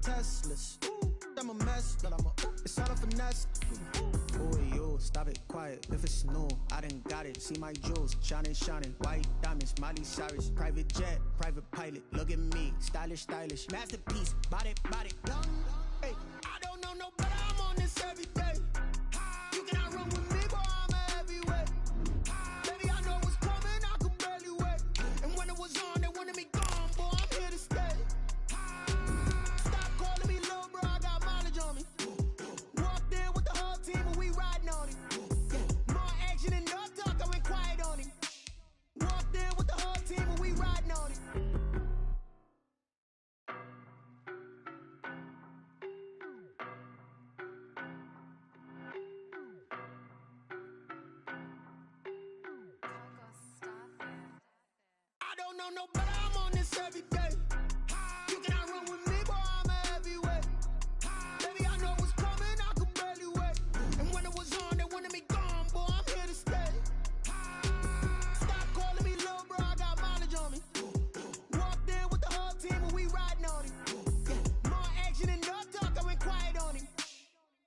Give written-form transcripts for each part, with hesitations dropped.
Teslas. I'm a mess, but it's all a finesse. Boy, you stop it quiet. If it's new, I done got it. See my jewels, shining, shining. White diamonds, Miley Cyrus. Private jet, private pilot. Look at me, stylish, stylish. Masterpiece, body, body, young. Hey, I don't know no better. I'm on this every day. You cannot run with me, boy. I'm a heavyweight. Baby, I know what's coming. I could barely wait. And when it was on, they wanted me gone, boy. I'm here to stay. Stop calling me little bro. I got mileage on me. Walked in with the whole team and we riding on it. More action and no talk. I went quiet on him. Walked in with the whole team and we riding on it. I don't know no better. I'm on this every day. You cannot run with me, boy. I'm a heavyweight. Baby, I know what's coming. I could barely wait. And when it was on, they wanted me gone, boy. I'm here to stay. Stop calling me little bro. I got mileage on me. Walked in with the whole team and we riding on it. More action and no talk. I went quiet on him.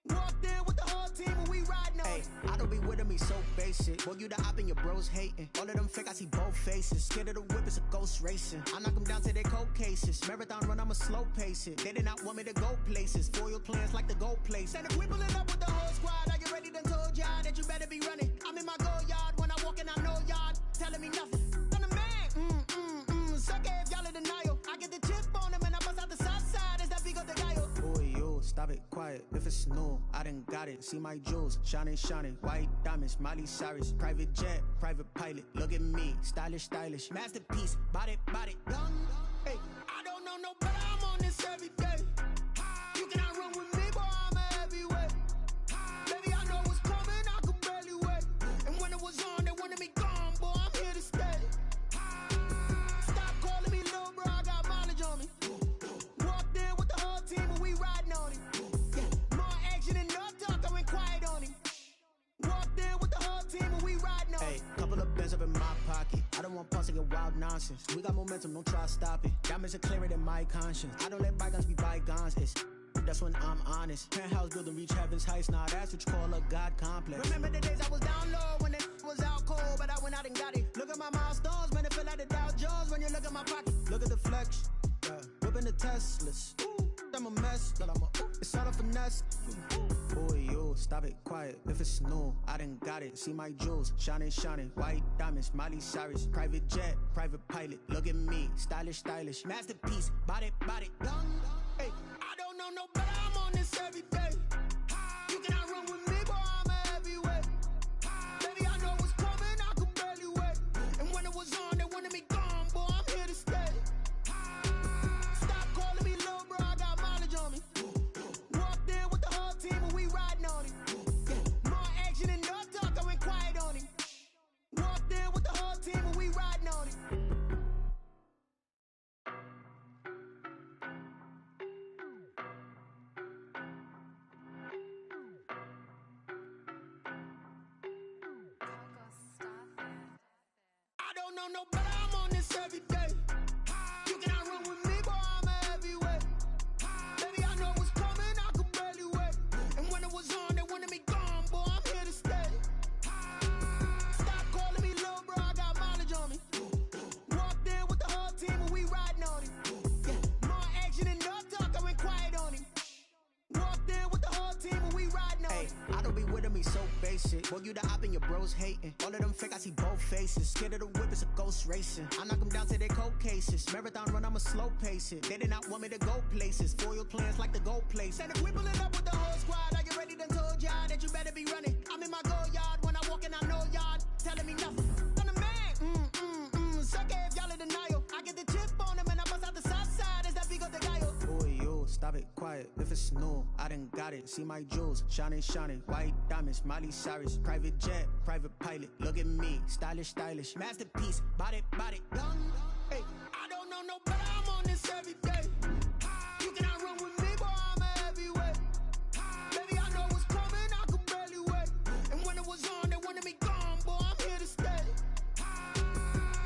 Walked in with the whole team and we riding on it. I don't be with me so basic. Boy, you the op and your bros hating. All of them fake, I see both faces. Scared of the whip, it's a ghost racing. I knock them down to their cold cases. Marathon run, I'ma slow pace it. They did not want me to go places. Foil plans like the go place. And if we pulling up with the whole squad, I get ready done told y'all that you better be running. I'm in my go yard. When I walk in, I know y'all telling me nothing. I'm the man. Suck it if y'all in denial. I get the chip on them and I bust out the south side. It's that Vigo de Gallo. Boy, you stop it quiet. If it's new, I done got it. See my jewels, shining, shining. White diamonds, Miley Cyrus. Private jet, private pilot. Look at me, stylish, stylish. Masterpiece, body, body, young. Hey, I don't know no better. I'm on this every day. You cannot run with me, boy. I'm a heavyweight. Baby, I know what's coming. I could barely wait. And when it was on, they wanted me gone, boy. I'm here to stay. Stop calling me little bro. I got mileage on me. Walked in with the whole team and we riding on it. More action and no talk. I went quiet on him. Walked in with the whole team and we riding on it. Hey, couple of bands up in my pocket. I don't want pause to get wild nonsense. We got momentum, don't try to stop it. Diamonds are clearer than my conscience. I don't let bygones be bygones. That's when I'm honest. Penthouse building reach heaven's heights. Now that's what you call a God complex. Remember the days I was down low when it was out cold, but I went out and got it. Look at my milestones, man, it feel like the Dow Jones when you look at my pocket. Look at the flex, whipping the Teslas. I'm a mess, but it's all a finesse. Boy, you stop it quiet. If it's new, I done got it. See my jewels, shining, shining. White diamonds, Miley Cyrus. Private jet, private pilot. Look at me, stylish, stylish. Masterpiece, body, body, young. Hey, I don't know no better. I'm on this every day. You cannot run with me, boy. I'm a heavyweight. Baby, I know what's coming. I could barely wait. And when it was on, they wanted me gone, boy. I'm here to stay. Stop calling me little bro. I got mileage on me. Walked in with the whole team and we riding on it. More action and no talk. I went quiet on him. Walked in with the whole team and we riding on it. I don't know no better. I'm on this every day. You cannot run with me, boy. I'm a heavyweight. Baby, I know what's coming. I could barely wait. And when it was on, they wanted me gone, boy. I'm here to stay. Stop calling me little bro. I got mileage on me. Walked in with the whole team and we riding on it. More action and no talk. I went quiet on him. Walked in with the whole team and we riding on it. I don't be with me so basic. Boy, you the op and your bros hating. All of them fake, I see both faces. Scared of the whip, it's a ghost racing. I knock them down to their cold cases. Marathon run, I'ma slow pace it. They did not want me to go places. Foil plans like the go place. And if we pulling up with the whole squad, I get ready done told y'all that you better be running. I'm in my go yard. When I walk in, I know y'all telling me nothing. I'm the man. Suck it if y'all in denial. I get the chip on them and I bust out the south side. It's that Vigo de Gallo. Boy, you stop it quiet. If it's new, I done got it. See my jewels, shining, shining. White diamonds, Miley Cyrus. Private jet, private pilot. Look at me, stylish, stylish. Masterpiece, body, body, young. Hey, I don't know no better. I'm on this every day. You cannot run with me, boy. I'm a heavyweight. Baby, I know what's coming. I could barely wait. And when it was on, they wanted me gone, boy. I'm here to stay.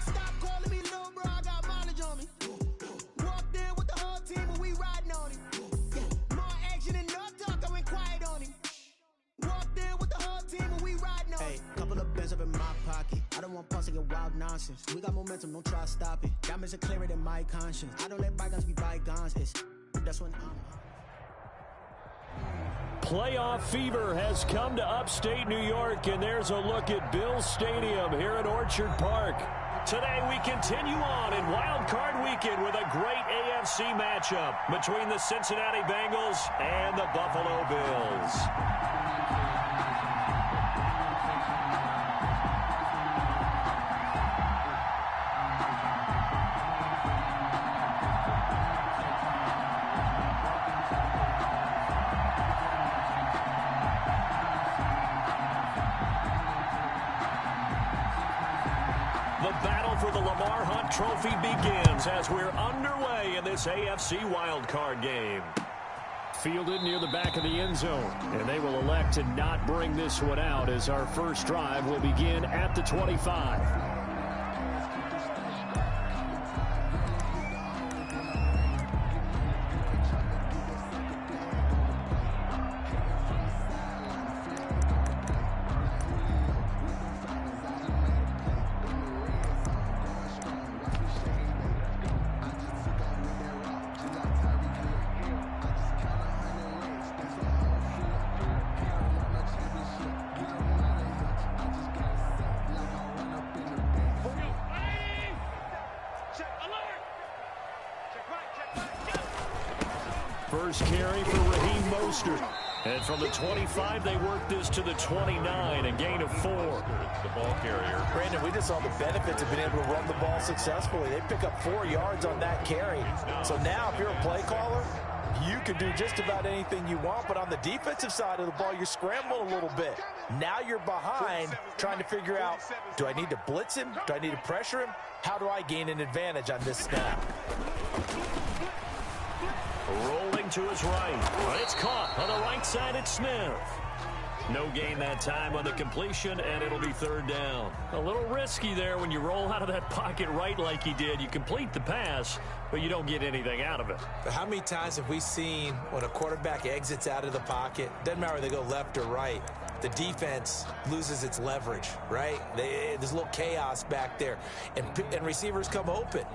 Stop calling me little bro. I got mileage on me. Walked in with the whole team and we riding on it. nonsense. We got momentum, don't try to stop it. Diamonds are clearer than my conscience. I don't let bygones be bygones. That's when I'm... Playoff fever has come to upstate New York, and there's a look at Bills Stadium here at Orchard Park. Today we continue on in Wild Card Weekend with a great AFC matchup between the Cincinnati Bengals and the Buffalo Bills. The battle for the Lamar Hunt Trophy begins as we're underway in this AFC wildcard game. Fielded near the back of the end zone, and they will elect to not bring this one out as our first drive will begin at the 25. First carry for Raheem Mostert. And from the 25, they work this to the 29, a gain of 4. The ball carrier. Brandon, we just saw the benefits of being able to run the ball successfully. They pick up 4 yards on that carry. So now, if you're a play caller, you can do just about anything you want. But on the defensive side of the ball, you're scrambling a little bit. Now you're behind trying to figure out, do I need to blitz him? Do I need to pressure him? How do I gain an advantage on this snap? Rolling to his right, but it's caught on the right side at Smith. No gain that time on the completion, and it'll be third down. A little risky there when you roll out of that pocket right like he did. You complete the pass, but you don't get anything out of it. But how many times have we seen when a quarterback exits out of the pocket, doesn't matter whether they go left or right, the defense loses its leverage, right? There's a little chaos back there, and receivers come open.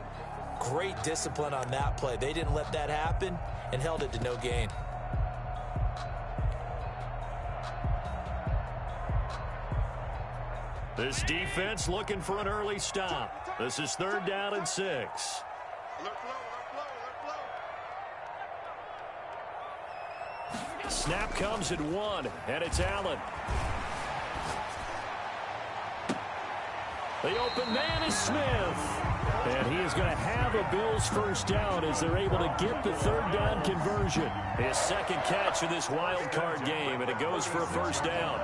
Great discipline on that play. They didn't let that happen and held it to no gain. This defense looking for an early stop. This is third down and 6. Snap comes at 1, and it's Allen. The open man is Smith. And he is going to have a Bills first down as they're able to get the third down conversion. His second catch of this wild card game, and it goes for a first down.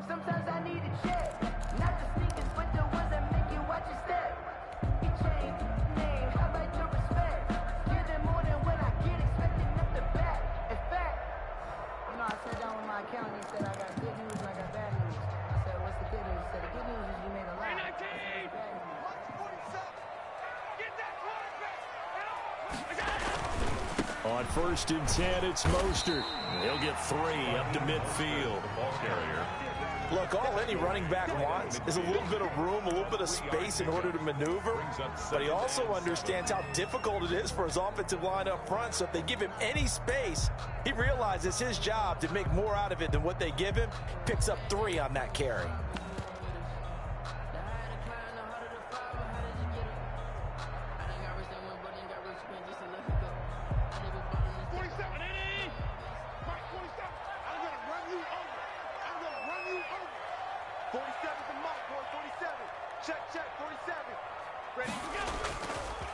Sometimes I need a check. Not the sneakers, but the ones that make you watch your step. He changed name, how about your respect? Give them more than what I get, expecting up the back. In fact, I sat down with my accountant. He said I got good news and I got bad news. I said, what's the good news? He said, the good news is you made a lot. I said, what's bad news? Get that quarterback! On 1st and 10, it's Mostert. He'll get 3 up to midfield. The ball carrier. Look, all any running back wants is a little bit of room, a little bit of space in order to maneuver. But he also understands how difficult it is for his offensive line up front. So if they give him any space, he realizes his job to make more out of it than what they give him. Picks up 3 on that carry.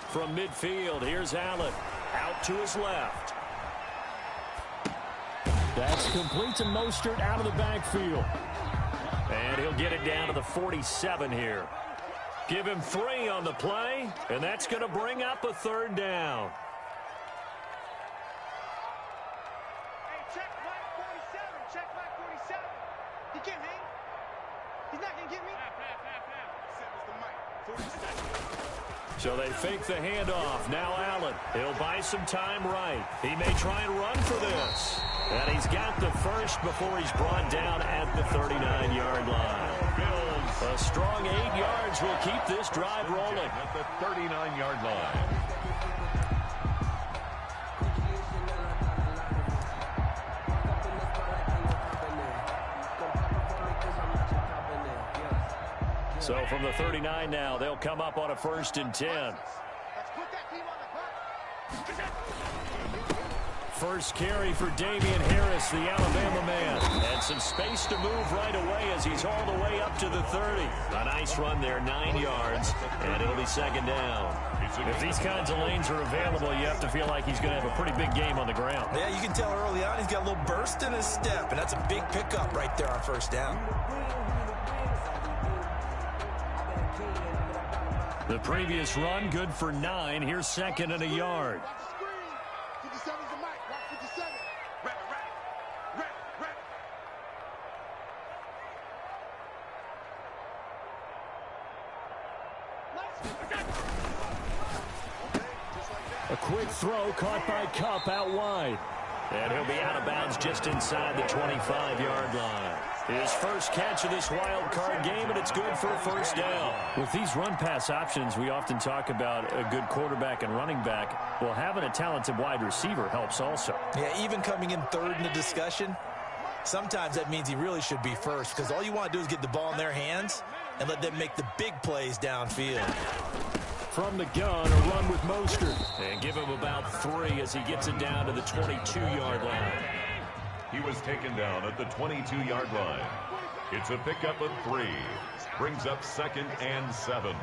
From midfield, here's Allen. Out to his left. That's complete to Mostert out of the backfield. And he'll get it down to the 47 here. Give him 3 on the play, and that's going to bring up a third down. Hey, check Mike 47. Check Mike 47. He can't hang. He's not getting So they fake the handoff. Now Allen. He'll buy some time right. He may try and run for this. And he's got the first before he's brought down at the 39-yard line. A strong 8 yards will keep this drive rolling. At the 39-yard line. So from the 39 now, they'll come up on a 1st and 10. First carry for Damian Harris, the Alabama man. And some space to move right away as he's all the way up to the 30. A nice run there, 9 yards, and it'll be 2nd down. If these kinds of lanes are available, you have to feel like he's going to have a pretty big game on the ground. Yeah, you can tell early on he's got a little burst in his step, and that's a big pickup right there on 1st down. The previous run, good for 9. Here's 2nd and a yard. A quick throw caught by Kupp out wide. And he'll be out of bounds just inside the 25-yard line. His first catch of this wild card game, and it's good for a 1st down. With these run-pass options, we often talk about a good quarterback and running back. Well, having a talented wide receiver helps also. Yeah, even coming in 3rd in the discussion, sometimes that means he really should be 1st, because all you want to do is get the ball in their hands and let them make the big plays downfield. From the gun, a run with Mostert. And give him about 3 as he gets it down to the 22-yard line. He was taken down at the 22-yard line. It's a pickup of 3. Brings up 2nd and 7.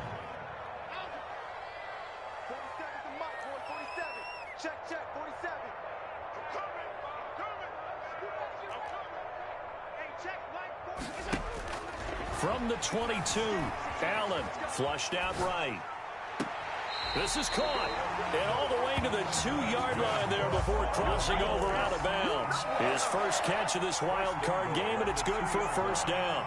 Check, 47. From the 22, Allen flushed out right. This is caught, and all the way to the 2-yard line there before crossing over out of bounds. His first catch of this wild card game, and it's good for a 1st down.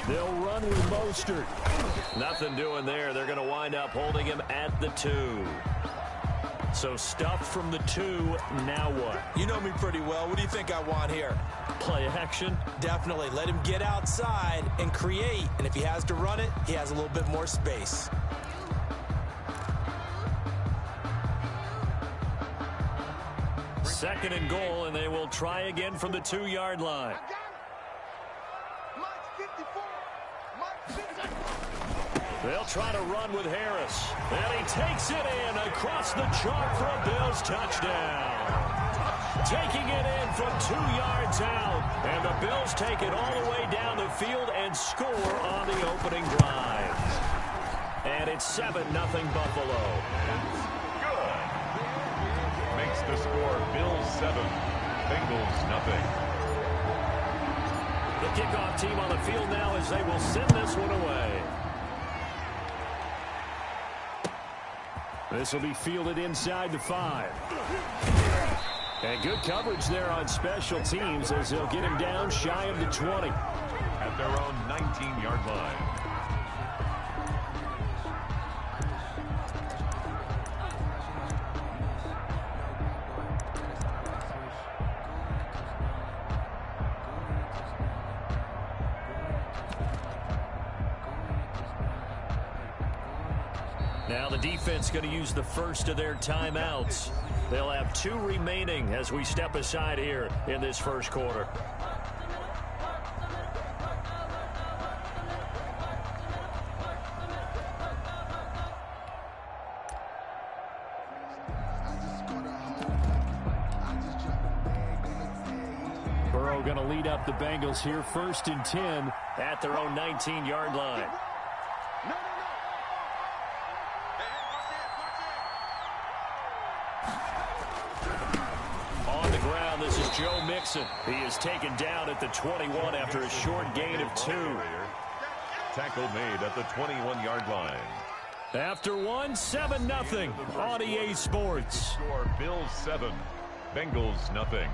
They'll run with Mostert. Nothing doing there. They're going to wind up holding him at the 2. So stuffed from the 2, now what? You know me pretty well. What do you think I want here? Play action? Definitely. Let him get outside and create. And if he has to run it, he has a little bit more space. Second and goal, and they will try again from the 2-yard line. They'll try to run with Harris. And he takes it in across the chalk for a Bills touchdown. Taking it in from 2 yards out. And the Bills take it all the way down the field and score on the opening drive. And it's 7-0 Buffalo. Good. Makes the score Bills 7, Bengals 0. The kickoff team on the field now as they will send this one away. This will be fielded inside the 5. And good coverage there on special teams as they'll get him down shy of the 20. At their own 19-yard line. Now the defense going to use the first of their timeouts. They'll have 2 remaining as we step aside here in this first quarter. Burrow going to lead up the Bengals here, 1st and 10 at their own 19-yard line. This is Joe Mixon. He is taken down at the 21 after a short gain of 2. Tackle made at the 21-yard line. After one, 7-0 on EA Sports. Score Bills 7, Bengals nothing.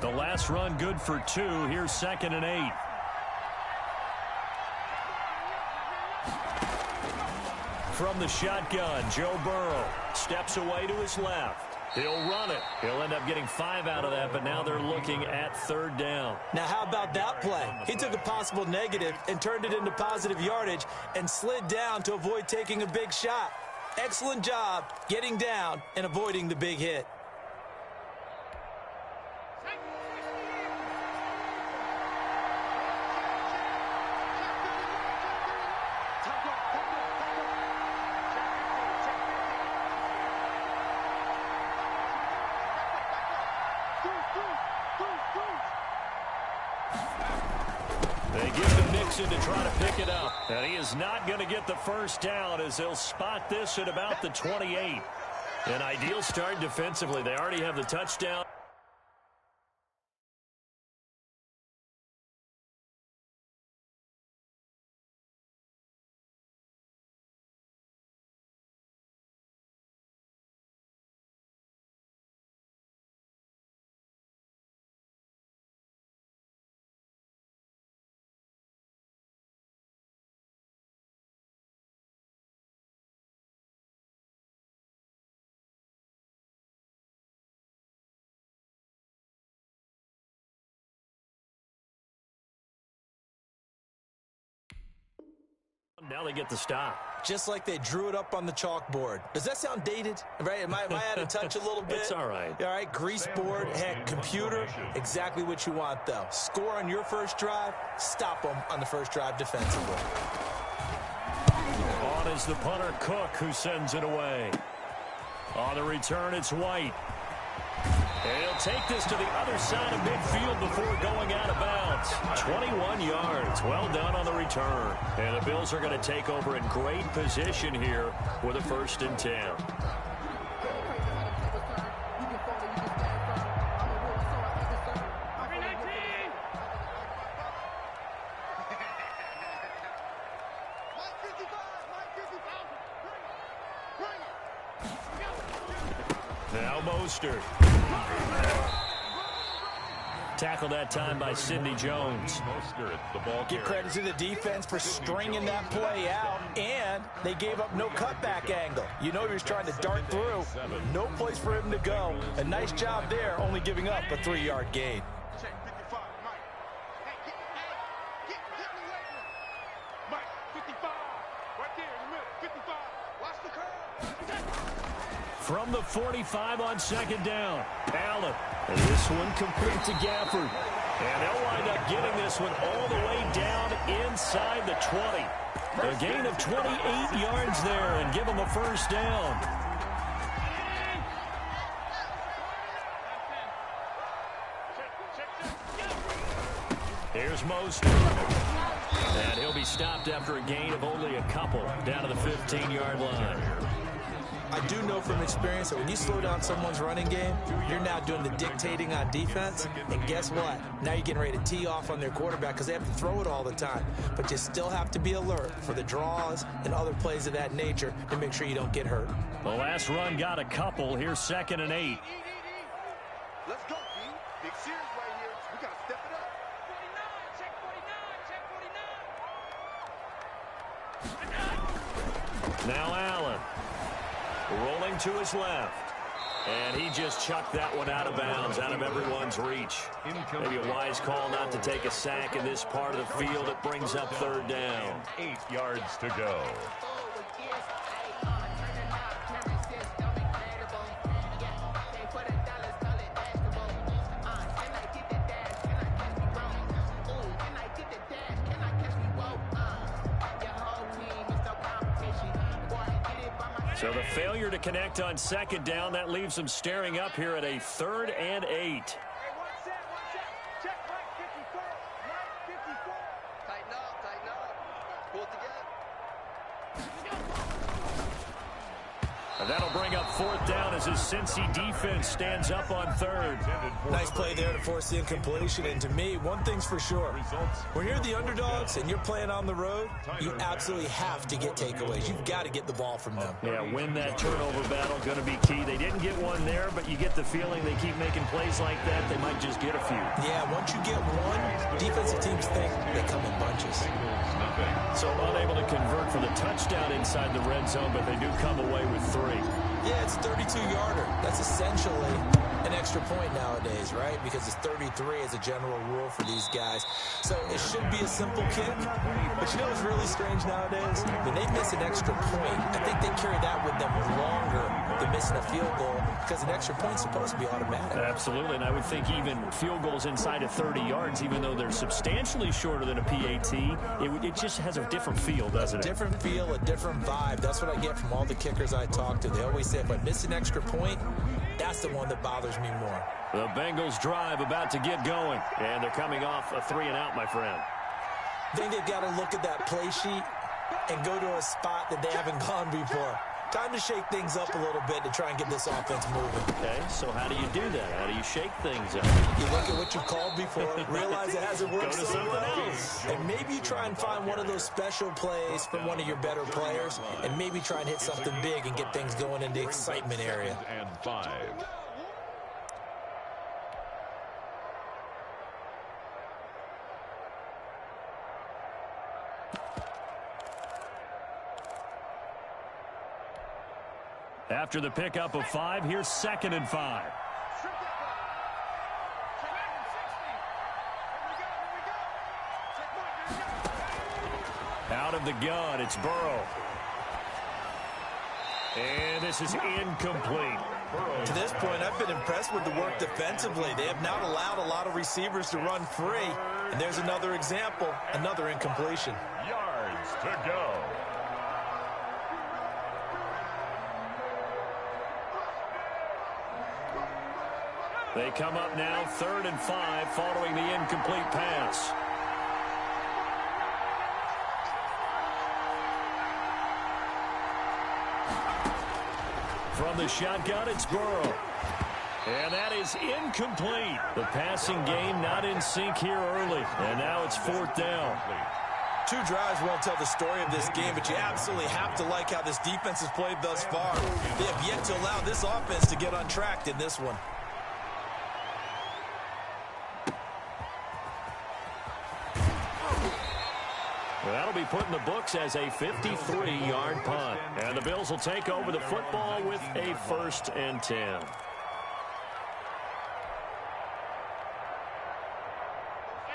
The last run good for 2. Here's 2nd and 8. From the shotgun, Joe Burrow steps away to his left. He'll run it. He'll end up getting 5 out of that, but now they're looking at 3rd down. Now, how about that play? He took a possible negative and turned it into positive yardage and slid down to avoid taking a big shot. Excellent job getting down and avoiding the big hit. They give to Mixon to try to pick it up. And he is not going to get the first down as they'll spot this at about the 28. An ideal start defensively. They already have the touchdown. Now they get the stop. Just like they drew it up on the chalkboard. Does that sound dated? Right? Am I out of touch a little bit? It's all right. All right, grease board, heck, computer, exactly what you want, though. Score on your first drive, stop them on the first drive defensively. On is the punter, Cook, who sends it away. On the return, it's White. And he'll take this to the other side of midfield before going out of bounds. 21 yards. Well done on the return. And the Bills are going to take over in great position here with a 1st and 10. Now Mostert. Tackled that time by Sidney Jones. Give credit to the defense for stringing that play out, and they gave up no cutback angle. You know he was trying to dart through. No place for him to go. A nice job there, only giving up a 3-yard gain. From the 45 on 2nd down, Allen. And this one complete to Gafford. And they'll wind up getting this one all the way down inside the 20. A gain of 28 yards there and give them a 1st down. Here's Mostert. And he'll be stopped after a gain of only a couple down to the 15-yard line. I do know from experience that when you slow down someone's running game, you're now doing the dictating on defense. And guess what? Now you're getting ready to tee off on their quarterback because they have to throw it all the time. But you still have to be alert for the draws and other plays of that nature to make sure you don't get hurt. The last run got a couple. Here's 2nd and 8. Let's go, team. Big series right here. We got to step it up. 49, check 49. Now Allen. Rolling to his left. And he just chucked that one out of bounds, out of everyone's reach. Maybe a wise call not to take a sack in this part of the field. It brings up 3rd down. 8 yards to go. So the failure to connect on 2nd down, that leaves them staring up here at a 3rd and 8. Hey, one set. Check right 54. Right 54. Tighten up. Pull it together. as Cincy defense stands up on third. Nice play there to force the incompletion. And to me, one thing's for sure. When you're the underdogs and you're playing on the road, you absolutely have to get takeaways. You've got to get the ball from them. Yeah, win that turnover battle, going to be key. They didn't get one there, but you get the feeling they keep making plays like that, they might just get a few. Yeah, once you get one, defensive teams think they come in bunches. So unable to convert for the touchdown inside the red zone, but they do come away with 3. Yeah, it's a 32-yarder. That's essentially an extra point nowadays, right? Because it's 33 as a general rule for these guys. So it should be a simple kick. But you know what's really strange nowadays? When they miss an extra point, I think they carry that with them longer than missing a field goal because an extra point's supposed to be automatic. Absolutely, and I would think even field goals inside of 30 yards, even though they're substantially shorter than a PAT, it just has a different feel, doesn't it? A different feel, a different vibe. That's what I get from all the kickers I talk to. They always say, if I miss an extra point, that's the one that bothers me more. The Bengals drive about to get going, and they're coming off a 3-and-out, my friend. I think they've got to look at that play sheet and go to a spot that they haven't gone before. Time to shake things up a little bit to try and get this offense moving. Okay, so how do you do that? How do you shake things up? You look at what you called before, realize it hasn't worked Go to so something well, else. and maybe you try and find one of those special plays from one of your better players, and maybe try and hit something big and get things going in the excitement area. And 5. After the pickup of 5, here's 2nd and 5. Out of the gun, it's Burrow. And this is incomplete. To this point, I've been impressed with the work defensively. They have not allowed a lot of receivers to run free. And there's another example, another incompletion. Yards to go. They come up now 3rd and 5 following the incomplete pass. From the shotgun, it's Burrow. And that is incomplete. The passing game not in sync here early. And now it's 4th down. 2 drives won't tell the story of this game, but you absolutely have to like how this defense has played thus far. They have yet to allow this offense to get untracked in this one. That'll be put in the books as a 53-yard punt. And the Bills will take over the football with a 1st and 10.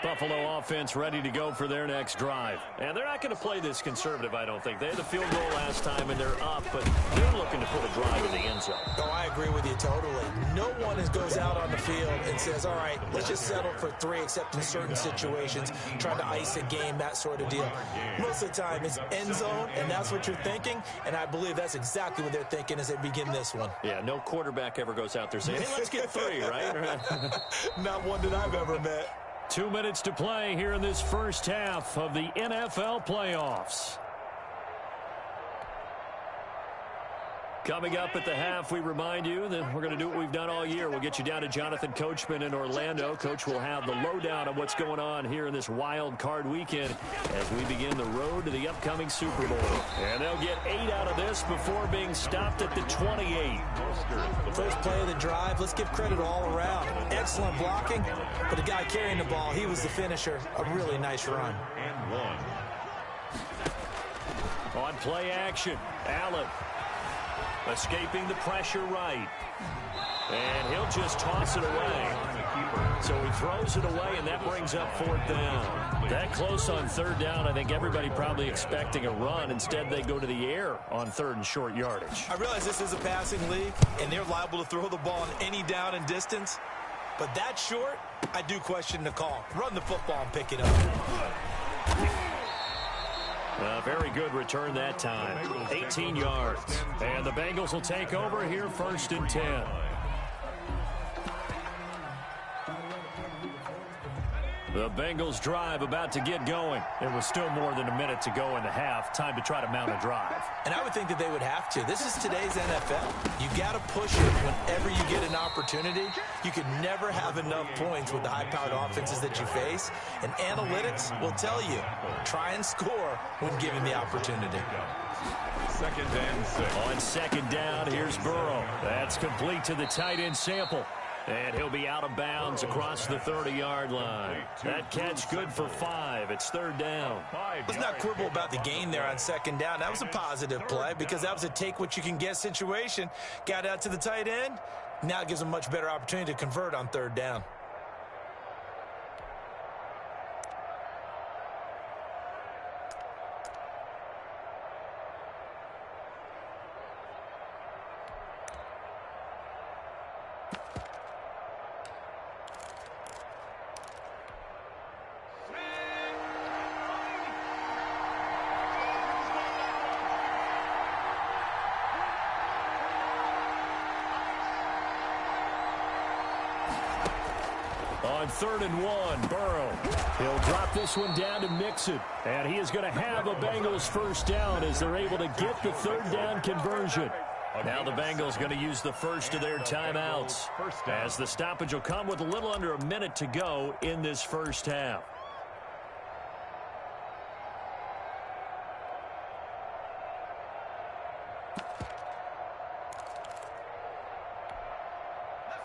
Buffalo offense ready to go for their next drive. And they're not going to play this conservative, I don't think. They had the field goal last time, and they're up, but they're looking to put a drive in the end zone. Oh, I agree with you totally. No one goes out on the field and says, all right, let's just settle for 3, except in certain situations, trying to ice a game, that sort of deal. Most of the time, it's end zone, and that's what you're thinking, and I believe that's exactly what they're thinking as they begin this one. Yeah, no quarterback ever goes out there saying, hey, let's get 3, right? Not one that I've ever met. 2 minutes to play here in this first half of the NFL playoffs. Coming up at the half, we remind you that we're going to do what we've done all year. We'll get you down to Jonathan Coachman in Orlando. Coach will have the lowdown on what's going on here in this wild card weekend as we begin the road to the upcoming Super Bowl. And they'll get 8 out of this before being stopped at the 28. First play of the drive, let's give credit all around. Excellent blocking, but the guy carrying the ball, he was the finisher. A really nice run. And 1. On play action, Allen. Escaping the pressure right. And he'll just toss it away. So he throws it away, and that brings up 4th down. That close on 3rd down, I think everybody probably expecting a run. Instead, they go to the air on 3rd and short yardage. I realize this is a passing league, and they're liable to throw the ball on any down and distance. But that short, I do question the call. Run the football and pick it up. Very good return that time. 18 yards. And the Bengals will take over here 1st and 10. The Bengals drive about to get going. There was still more than a minute to go in the half. Time to try to mount a drive. And I would think that they would have to. This is today's NFL. You got to push it whenever you get an opportunity. You can never have enough points with the high-powered offenses that you face. And analytics will tell you, try and score when given the opportunity. 2nd and 6. On 2nd down, here's Burrow. That's complete to the tight end Sample. And he'll be out of bounds across the 30-yard line. That catch good for 5. It's 3rd down. Let's not quibble about the gain there on 2nd down. That was a positive play because that was a take-what-you-can-get situation. Got out to the tight end. Now it gives them a much better opportunity to convert on 3rd down. On 3rd and 1, Burrow. He'll drop this one down to Mixon. And he is going to have a Bengals 1st down as they're able to get the 3rd down conversion. Now the Bengals going to use the first of their timeouts, as the stoppage will come with a little under a minute to go in this first half.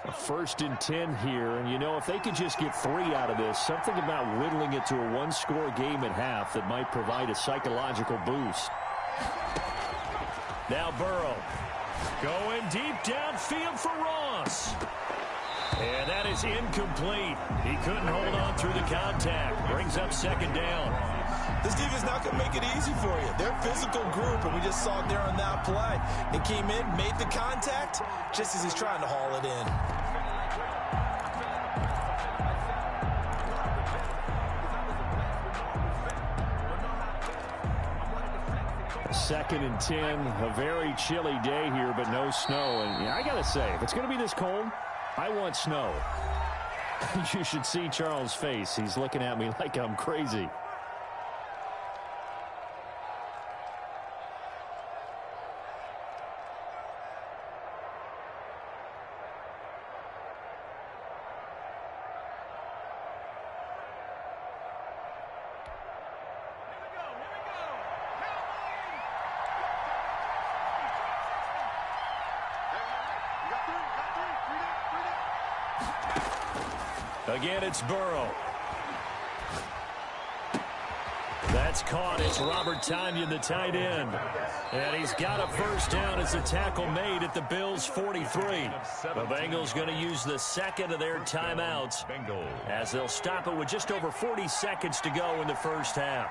A 1st and 10 here, and you know, if they could just get 3 out of this, something about whittling it to a one-score game at half that might provide a psychological boost. Now Burrow going deep downfield for Ross. And that is incomplete. He couldn't hold on through the contact. Brings up 2nd down. This defense not going to make it easy for you. They're a physical group, and we just saw it there on that play. He came in, made the contact, just as he's trying to haul it in. 2nd and 10, a very chilly day here, but no snow. And yeah, I got to say, if it's going to be this cold, I want snow. You should see Charles' face. He's looking at me like I'm crazy. Again, it's Burrow. That's caught. It's Robert Tonyan, the tight end. And he's got a 1st down as a tackle made at the Bills' 43. The Bengals going to use the 2nd of their timeouts as they'll stop it with just over 40 seconds to go in the first half.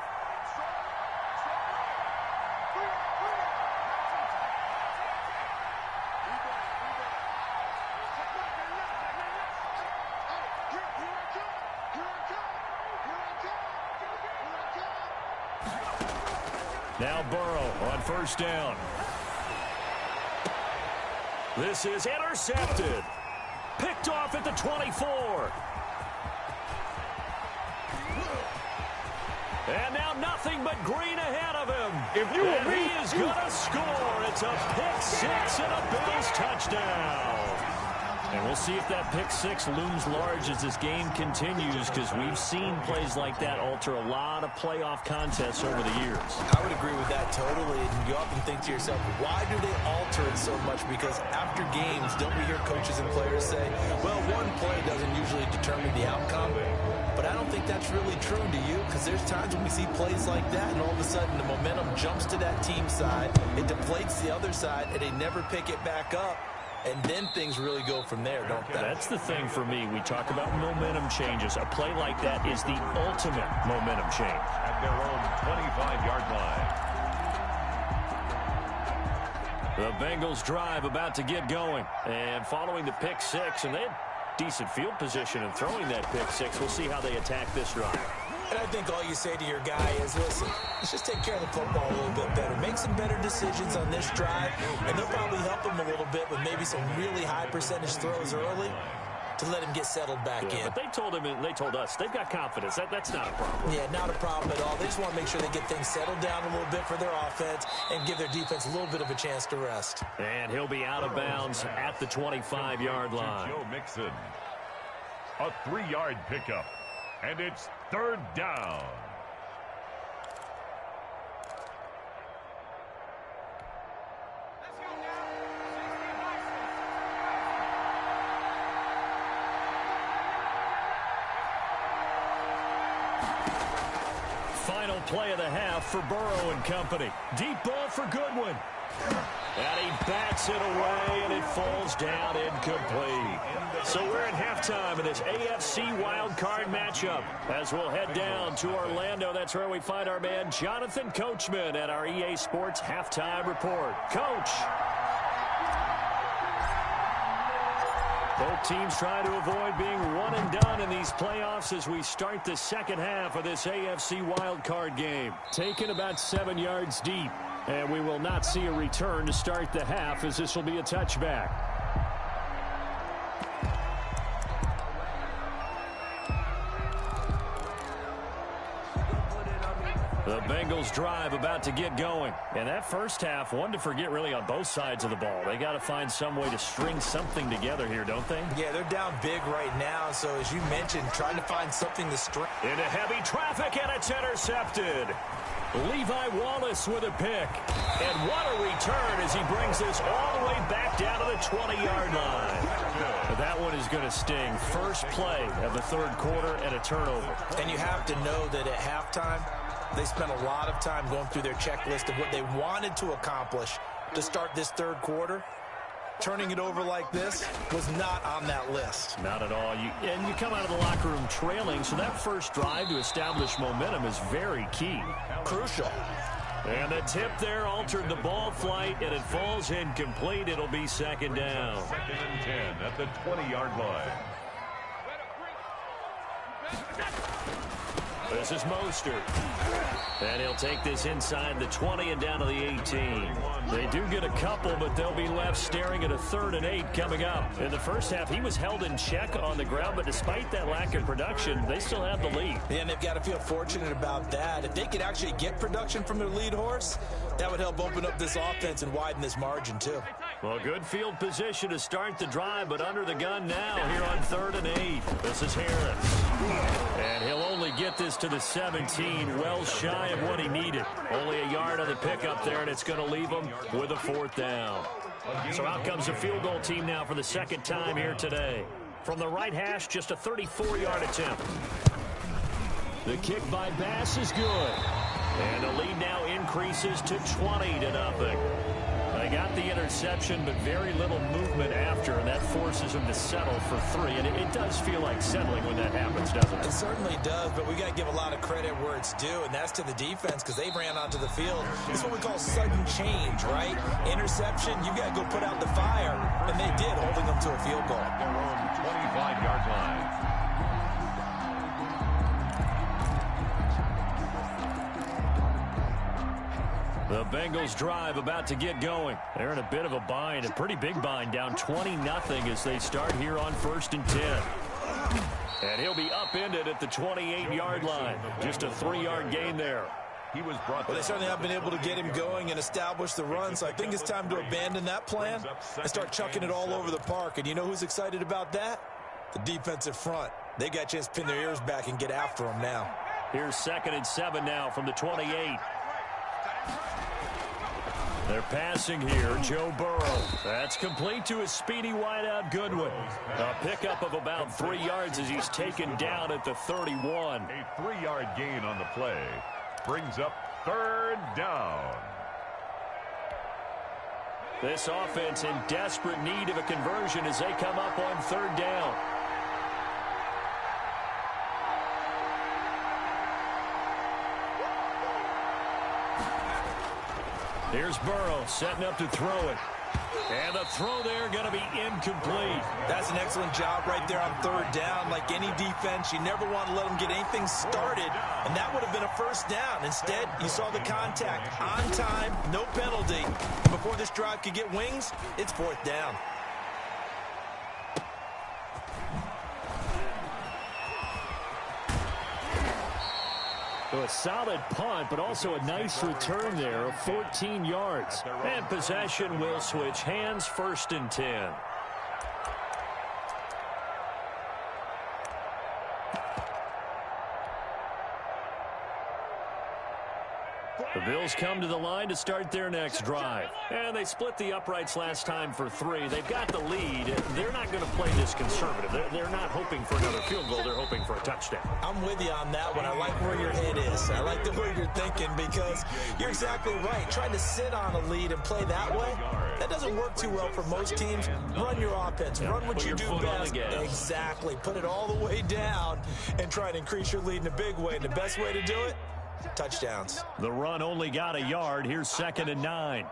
Now Burrow on 1st down. This is intercepted. Picked off at the 24. And now nothing but green ahead of him. And he is going to score. It's a pick 6 and a Bills touchdown. And we'll see if that pick 6 looms large as this game continues, because we've seen plays like that alter a lot of playoff contests over the years. I would agree with that totally. And you often think to yourself, why do they alter it so much? Because after games, don't we hear coaches and players say, well, one play doesn't usually determine the outcome. But I don't think that's really true, do you? Because there's times when we see plays like that, and all of a sudden the momentum jumps to that team side, it deflates the other side, and they never pick it back up. And then things really go from there, don't they? That's the thing for me. We talk about momentum changes. A play like that is the ultimate momentum change. At their own 25-yard line. The Bengals drive about to get going. And following the pick 6, and they had decent field position in throwing that pick 6. We'll see how they attack this drive. And I think all you say to your guy is, listen, let's just take care of the football a little bit better. Make some better decisions on this drive, and they'll probably help him a little bit with maybe some really high percentage throws early. to let him get settled back in. But they told us they've got confidence. That's not a problem. Yeah, not a problem at all. They just want to make sure they get things settled down a little bit for their offense and give their defense a little bit of a chance to rest. And he'll be out of bounds at the 25-yard line. Joe Mixon. A 3-yard pickup. And it's 3rd down. Final play of the half for Burrow and company. Deep ball for Goodwin. And he bats it away, and it falls down incomplete. So we're at halftime of this AFC wildcard matchup. As we'll head down to Orlando, that's where we find our man Jonathan Coachman at our EA Sports Halftime Report. Coach. Both teams try to avoid being one and done in these playoffs as we start the second half of this AFC wildcard game. Taken about 7 yards deep, and we will not see a return to start the half as this will be a touchback. The Bengals drive about to get going. And that first half, one to forget really on both sides of the ball. They got to find some way to string something together here, don't they? Yeah, they're down big right now. So as you mentioned, trying to find something to string. Into heavy traffic, and it's intercepted. Levi Wallace with a pick. And what a return as he brings this all the way back down to the 20-yard line. But that one is going to sting. First play of the third quarter and a turnover. And you have to know that at halftime, they spent a lot of time going through their checklist of what they wanted to accomplish to start this third quarter. Turning it over like this was not on that list. Not at all. And you come out of the locker room trailing, so that first drive to establish momentum is very key. Crucial. And the tip there altered the ball flight, and it falls incomplete. It'll be second down. 2nd and 10 at the 20-yard line. This is Mostert. And he'll take this inside the 20 and down to the 18. They do get a couple, but they'll be left staring at a 3rd and 8 coming up. In the first half, he was held in check on the ground, but despite that lack of production, they still have the lead. Yeah, and they've got to feel fortunate about that. If they could actually get production from their lead horse, that would help open up this offense and widen this margin, too. Well, good field position to start the drive, but under the gun now here on 3rd and 8. This is Harris. And he'll only get this to the 17, well shy of what he needed. Only a yard on the pickup there, and it's going to leave him with a 4th down. So out comes the field goal team now for the second time here today. From the right hash, just a 34-yard attempt. The kick by Bass is good. And the lead now increases to 20-0. They got the interception, but very little movement after, and that forces them to settle for 3. And it does feel like settling when that happens, doesn't it? It certainly does, but we got to give a lot of credit where it's due, and that's to the defense because they ran onto the field. It's what we call sudden change, right? Interception, you got to go put out the fire, and they did, holding them to a field goal. Their own 25-yard line. The Bengals drive about to get going. They're in a bit of a bind, a pretty big bind, down 20-0 as they start here on 1st and 10. And he'll be upended at the 28-yard line. Just a 3-yard gain there. He was brought Well, they certainly have been able to get him going and establish the run, so I think it's time to abandon that plan and start chucking it all over the park. And you know who's excited about that? The defensive front. They got a chance to pin their ears back and get after him now. Here's 2nd and 7 now from the 28. They're passing here, Joe Burrow. That's complete to his speedy wideout Goodwin. A pickup of about 3 yards as he's taken down at the 31. A 3-yard gain on the play. Brings up 3rd down. This offense in desperate need of a conversion as they come up on 3rd down. Here's Burrow setting up to throw it. And the throw there going to be incomplete. That's an excellent job right there on 3rd down. Like any defense, you never want to let them get anything started, and that would have been a 1st down. Instead, you saw the contact on time, no penalty. Before this drive could get wings, it's 4th down. So a solid punt, but also a nice return there of 14 yards. And possession will switch hands, 1st and 10. The Bills come to the line to start their next drive. And they split the uprights last time for 3. They've got the lead. They're not going to play this conservative. They're not hoping for another field goal. They're hoping for a touchdown. I'm with you on that one. I like where your head is. I like the way you're thinking because you're exactly right. Trying to sit on a lead and play that way, that doesn't work too well for most teams. Run your offense. Run what you do best. Exactly. Put it all the way down and try to increase your lead in a big way. And the best way to do it, touchdowns. The run only got a yard. Here's 2nd and 9.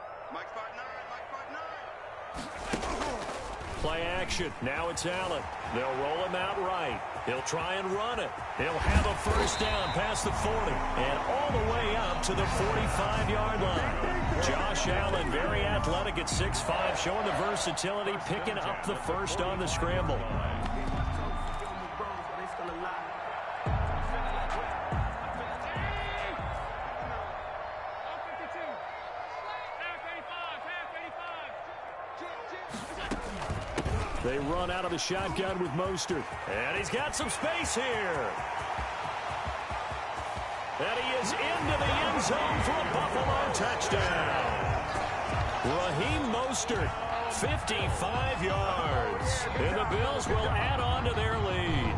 Play action. Now it's Allen. They'll roll him out right. He'll try and run it. He'll have a 1st down past the 40 and all the way up to the 45-yard line. Josh Allen, very athletic at 6'5", showing the versatility, picking up the 1st on the scramble. They run out of the shotgun with Mostert. And he's got some space here. And he is into the end zone for a Buffalo touchdown. Raheem Mostert, 55 yards. And the Bills will add on to their lead.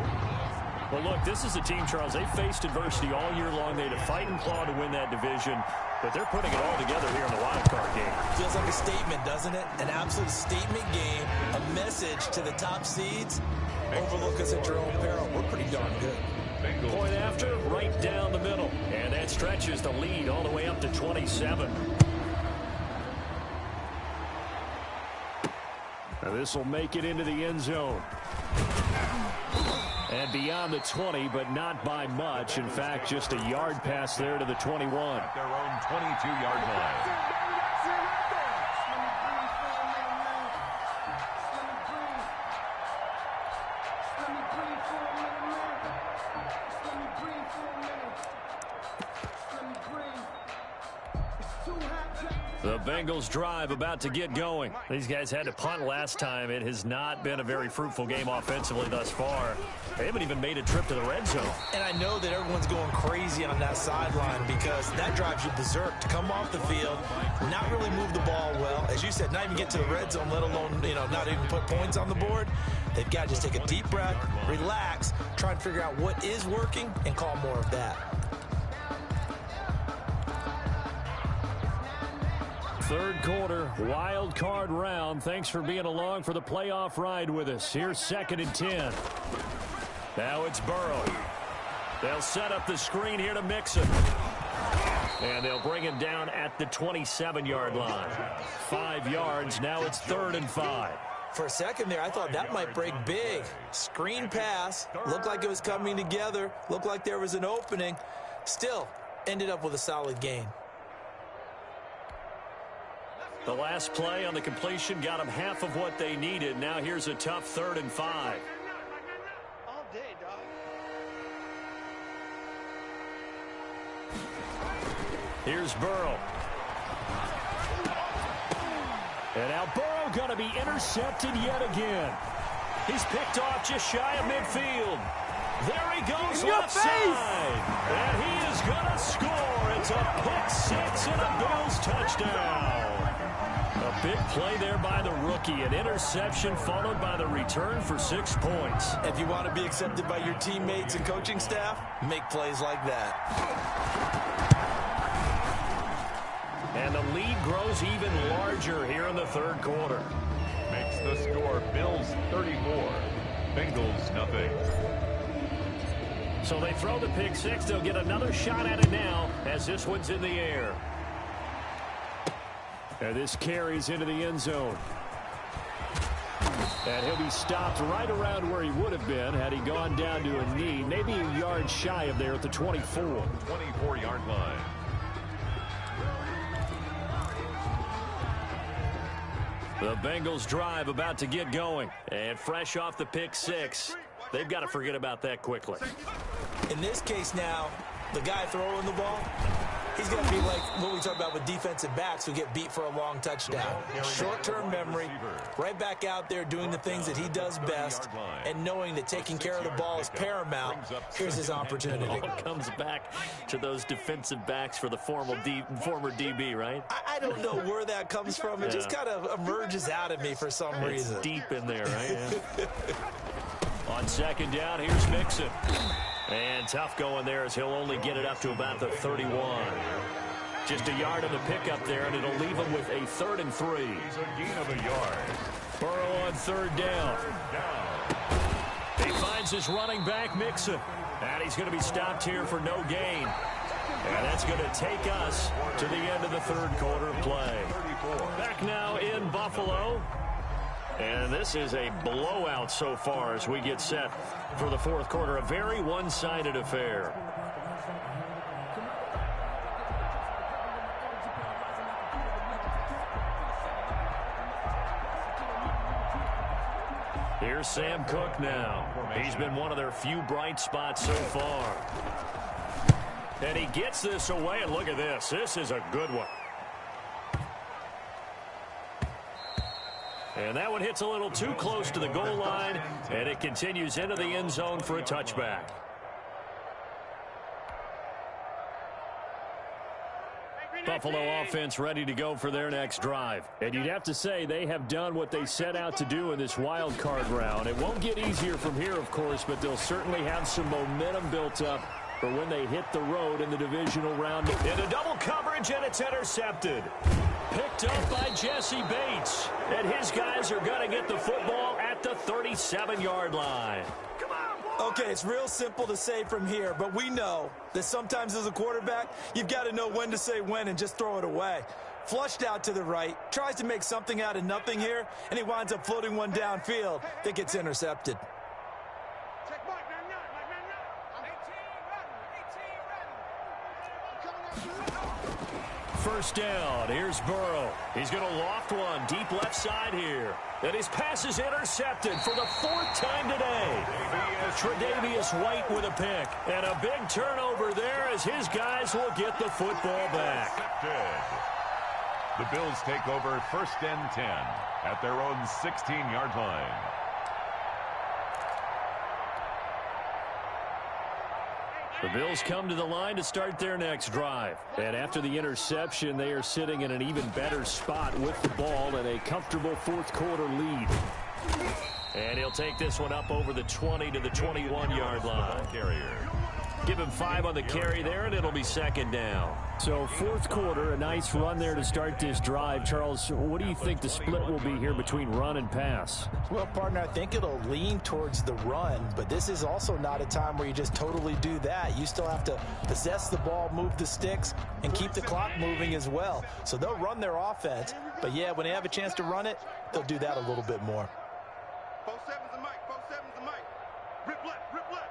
Well, look, this is a team, Charles, they faced adversity all year long. They had to fight and claw to win that division, but they're putting it all together here in the wild card game. Feels like a statement, doesn't it? An absolute statement game, a message to the top seeds. Overlook us at your own peril. We're pretty darn good. Point after, right down the middle. And that stretches the lead all the way up to 27. Now this will make it into the end zone. And beyond the 20, but not by much. In fact, just a yard pass there to the 21. Their own 22-yard line. The Bengals drive about to get going. These guys had to punt last time. It has not been a very fruitful game offensively thus far. They haven't even made a trip to the red zone. And I know that everyone's going crazy on that sideline because that drives you berserk to come off the field, not really move the ball well. As you said, not even get to the red zone, let alone, not even put points on the board. They've got to just take a deep breath, relax, try and figure out what is working and call more of that. Third quarter, wild card round. Thanks for being along for the playoff ride with us. Here's 2nd and 10. Now it's Burrow. They'll set up the screen here to Mixon. And they'll bring him down at the 27-yard line. 5 yards. Now it's 3rd and 5. For a second there, I thought that might break big. Screen pass. Looked like it was coming together. Looked like there was an opening. Still, ended up with a solid gain. The last play on the completion got them half of what they needed. Now here's a tough 3rd and 5. All day, dog. Here's Burrow. And now Burrow going to be intercepted yet again. He's picked off just shy of midfield. There he goes left side. And he is going to score. It's a pick six and a Bills touchdown. A big play there by the rookie. An interception followed by the return for 6 points. If you want to be accepted by your teammates and coaching staff, make plays like that. And the lead grows even larger here in the third quarter. Makes the score Bills 34, Bengals nothing. So they throw the pick six. They'll get another shot at it now as this one's in the air. And this carries into the end zone. And he'll be stopped right around where he would have been had he gone down to a knee. Maybe a yard shy of there at the 24. 24-yard line. The Bengals drive about to get going. And fresh off the pick six, they've got to forget about that quickly. In this case now, the guy throwing the ball, he's going to be like what we talk about with defensive backs who get beat for a long touchdown. Short-term memory, right back out there doing the things that he does best, and knowing that taking care of the ball is paramount. Here's his opportunity. All comes back to those defensive backs for the former DB, right? I don't know where that comes from. It just kind of emerges out of me for some reason. It's deep in there, right? Yeah. On second down, here's Mixon. And tough going there as he'll only get it up to about the 31. Just a yard on the pickup there, and it'll leave him with a 3rd and 3. It's a gain of a yard. Burrow on 3rd down. He finds his running back, Mixon. And he's going to be stopped here for no gain. And that's going to take us to the end of the 3rd quarter play. Back now in Buffalo. And this is a blowout so far as we get set for the 4th quarter. A very one-sided affair. Here's Sam Cook now. He's been one of their few bright spots so far. And he gets this away, and look at this. This is a good one. And that one hits a little too close to the goal line, and it continues into the end zone for a touchback. Buffalo offense ready to go for their next drive. And you'd have to say they have done what they set out to do in this wild card round. It won't get easier from here, of course, but they'll certainly have some momentum built up for when they hit the road in the divisional round. Into double coverage, and it's intercepted. Picked up by Jesse Bates. And his guys are going to get the football at the 37-yard line. Okay, it's real simple to say from here, but we know that sometimes as a quarterback, you've got to know when to say when and just throw it away. Flushed out to the right, tries to make something out of nothing here, and he winds up floating one downfield that gets intercepted. First down, here's Burrow. He's going to loft one deep left side here. And his pass is intercepted for the 4th time today. Tre'Davious White with a pick. And a big turnover there as his guys will get the football back. The Bills take over 1st and 10 at their own 16-yard line. The Bills come to the line to start their next drive. And after the interception, they are sitting in an even better spot with the ball and a comfortable 4th quarter lead. And he'll take this one up over the 20 to the 21-yard line. Give him 5 on the carry there, and it'll be 2nd down. So 4th quarter, a nice run there to start this drive. Charles, what do you think the split will be here between run and pass? Well, partner, I think it'll lean towards the run, but this is also not a time where you just totally do that. You still have to possess the ball, move the sticks, and keep the clock moving as well. So they'll run their offense, but yeah, when they have a chance to run it, they'll do that a little bit more. 4-7's the mic, 4-7's the mic. Rip left, rip left.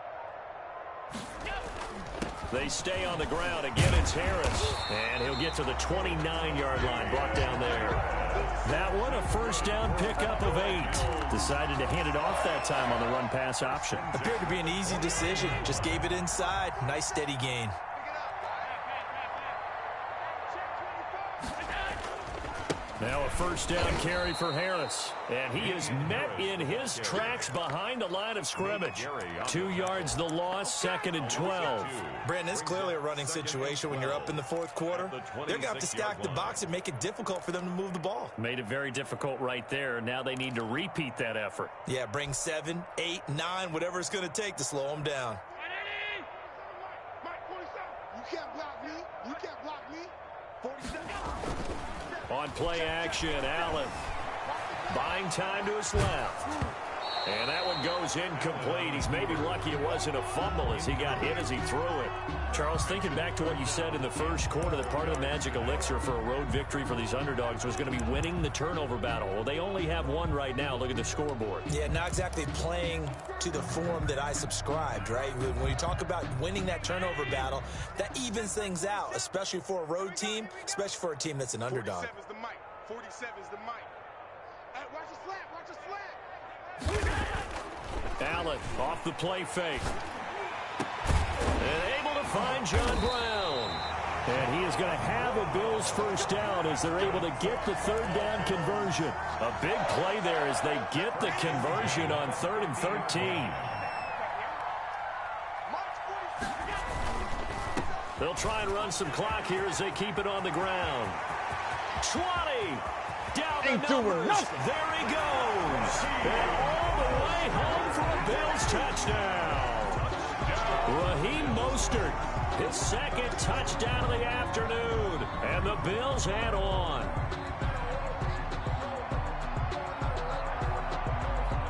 They stay on the ground. Again, it's Harris. And he'll get to the 29-yard line, brought down there. That one, a 1st down pickup of 8. Decided to hand it off that time on the run-pass option. Appeared to be an easy decision. Just gave it inside. Nice, steady gain. Now a 1st down carry for Harris. And he is met in his tracks behind the line of scrimmage. 2 yards the loss, 2nd and 12. Brandon, it's clearly a running situation when you're up in the 4th quarter. They're going to have to stack the box and make it difficult for them to move the ball. Made it very difficult right there. Now they need to repeat that effort. Yeah, bring 7, 8, 9, whatever it's going to take to slow them down. You can't block me. You can't block me. 47. On play action, Allen buying time to his left. And that one goes incomplete. He's maybe lucky it wasn't a fumble as he got hit as he threw it. Charles, thinking back to what you said in the 1st quarter, that part of the magic elixir for a road victory for these underdogs was going to be winning the turnover battle. Well, they only have one right now. Look at the scoreboard. Yeah, not exactly playing to the form that I subscribed, right? When you talk about winning that turnover battle, that evens things out, especially for a road team, especially for a team that's an underdog. 47 is the mic. 47 is the mic. Hey, watch the slap. Watch the slap. Allen off the play fake. And able to find John Brown. And he is going to have a Bills first down as they're able to get the third down conversion. A big play there as they get the conversion on 3rd and 13. They'll try and run some clock here as they keep it on the ground. 20. Down the numbers. There he goes. And all the way home for a Bills touchdown. Raheem Mostert, his second touchdown of the afternoon. And the Bills head on.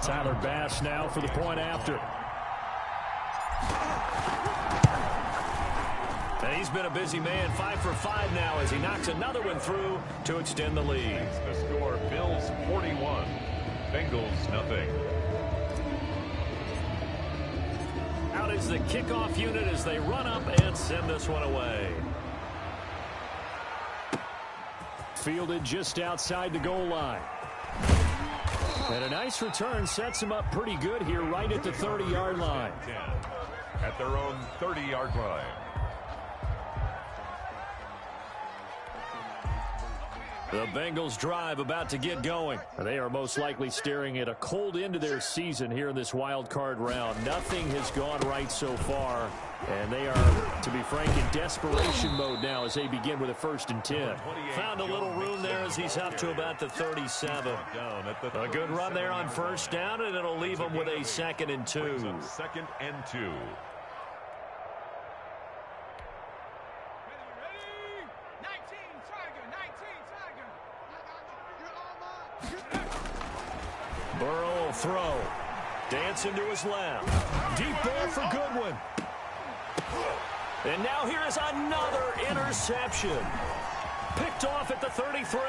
Tyler Bass now for the point after. And he's been a busy man, 5 for 5 now as he knocks another one through to extend the lead. The score, Bills 41, Bengals nothing. Out is the kickoff unit as they run up and send this one away. Fielded just outside the goal line. And a nice return sets him up pretty good here right at the 30-yard line. 10 at their own 30-yard line. The Bengals drive about to get going. They are most likely staring at a cold end to their season here in this wild card round. Nothing has gone right so far, and they are, to be frank, in desperation mode now as they begin with a 1st and 10. Found a little room there as he's up to about the 37. A good run there on 1st down, and it'll leave him with a 2nd and 2. 2nd and 2. Burrow will throw. Dancing to his left. Deep ball for Goodwin. And now here is another interception. Picked off at the 33.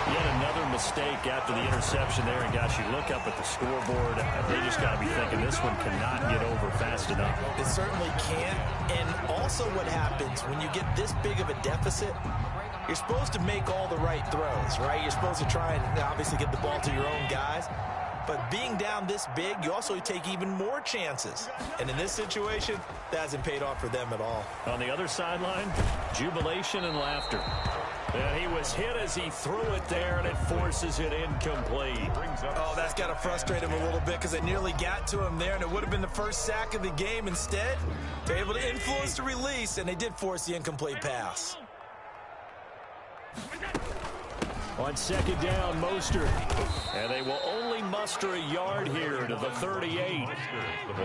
Yet another mistake after the interception there. And gosh, you look up at the scoreboard. They just got to be thinking this one cannot get over fast enough. It certainly can't. And also what happens when you get this big of a deficit, you're supposed to make all the right throws, right? You're supposed to try and obviously get the ball to your own guys. But being down this big, you also take even more chances. And in this situation, that hasn't paid off for them at all. On the other sideline, jubilation and laughter. And he was hit as he threw it there, and it forces it incomplete. Oh, that's got to frustrate him a little bit because it nearly got to him there, and it would have been the first sack of the game. Instead, they're able to influence the release, and they did force the incomplete pass. On 2nd down, Mostert. And they will only muster a yard here to the 38.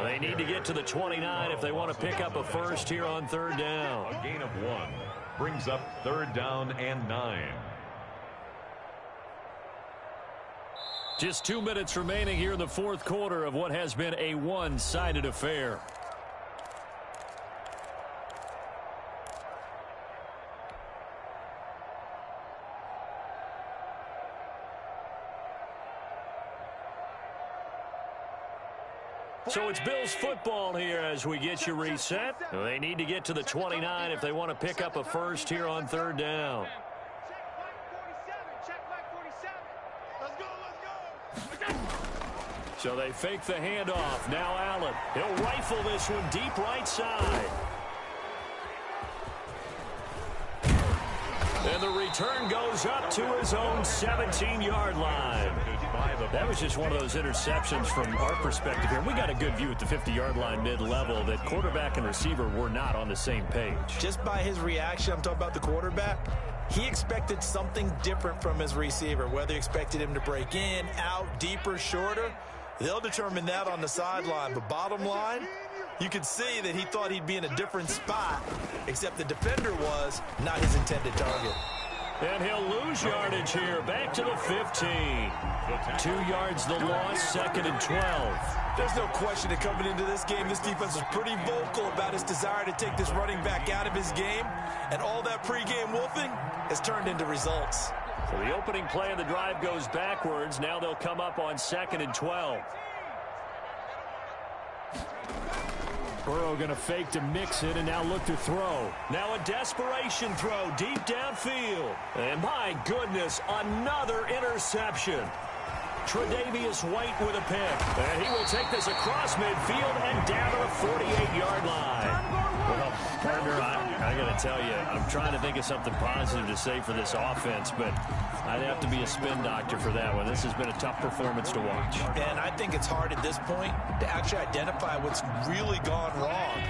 They need to get to the 29 if they want to pick up a first here on 3rd down. A gain of 1 brings up 3rd down and 9. Just 2 minutes remaining here in the 4th quarter of what has been a one-sided affair. So it's Bills football here as we get you reset. They need to get to the 29 if they want to pick up a first here on 3rd down. So they fake the handoff. Now Allen. He'll rifle this one deep right side. And the return goes up to his own 17-yard line. That was just one of those interceptions from our perspective here. We got a good view at the 50-yard line mid-level that quarterback and receiver were not on the same page. Just by his reaction, I'm talking about the quarterback, he expected something different from his receiver, whether he expected him to break in, out, deeper, shorter. They'll determine that on the sideline. But bottom line, you could see that he thought he'd be in a different spot, except the defender was not his intended target. And he'll lose yardage here. Back to the 15. 2 yards the loss, 2nd and 12. There's no question that coming into this game, this defense was pretty vocal about his desire to take this running back out of his game. And all that pregame wolfing has turned into results. So the opening play of the drive goes backwards. Now they'll come up on 2nd and 12. Burrow going to fake to mix it and now look to throw. Now a desperation throw deep downfield. And my goodness, another interception. Tre'Davious White with a pick. And he will take this across midfield and down to the 48-yard line. Well, partner, I got to tell you, I'm trying to think of something positive to say for this offense, but I'd have to be a spin doctor for that one. This has been a tough performance to watch. And I think it's hard at this point to actually identify what's really gone wrong.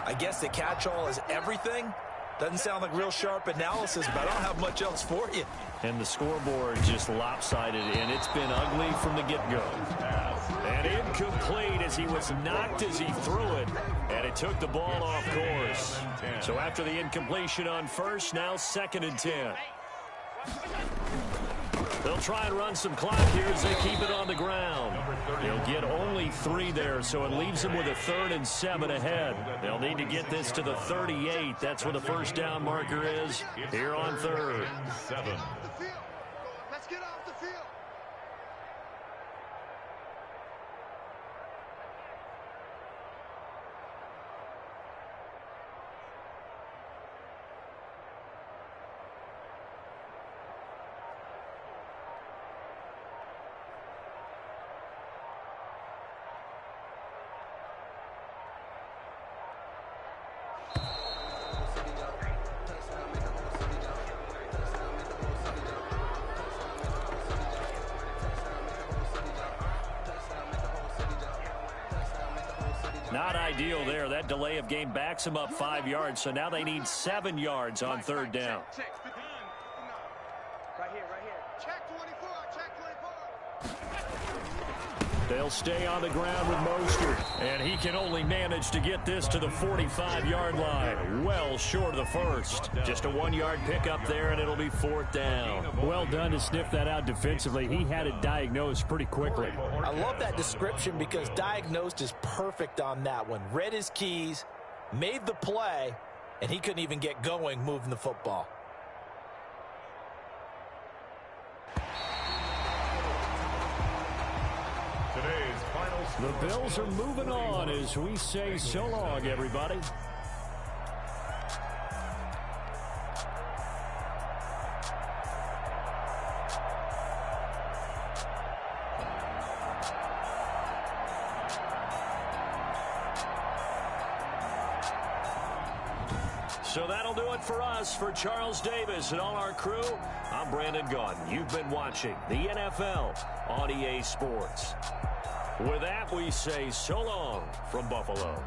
I guess the catch-all is everything. Doesn't sound like real sharp analysis, but I don't have much else for you. And the scoreboard just lopsided, and it's been ugly from the get-go. And incomplete as he was knocked as he threw it, and it took the ball off course. So after the incompletion on first, now 2nd and 10. They'll try and run some clock here as they keep it on the ground. They'll get only 3 there, so it leaves them with a 3rd and 7 ahead. They'll need to get this to the 38. That's where the first down marker is here on 3rd. 7. Let's get off the field. Not ideal there. That delay of game backs them up 5 yards, so now they need 7 yards on 3rd down. Check. Right here. Check 24. Check 24. They'll stay on the ground with Mostert, and he can only manage to get this to the 45-yard line. Well short of the first. Just a 1-yard pickup there, and it'll be 4th down. Well done to sniff that out defensively. He had it diagnosed pretty quickly. I love that description because diagnosed is perfect on that one. Read his keys, made the play, and he couldn't even get going moving the football. The Bills are moving on as we say so long, everybody. So that'll do it for us. For Charles Davis and all our crew, I'm Brandon Gaudin. You've been watching the NFL on EA Sports. With that, we say so long from Buffalo.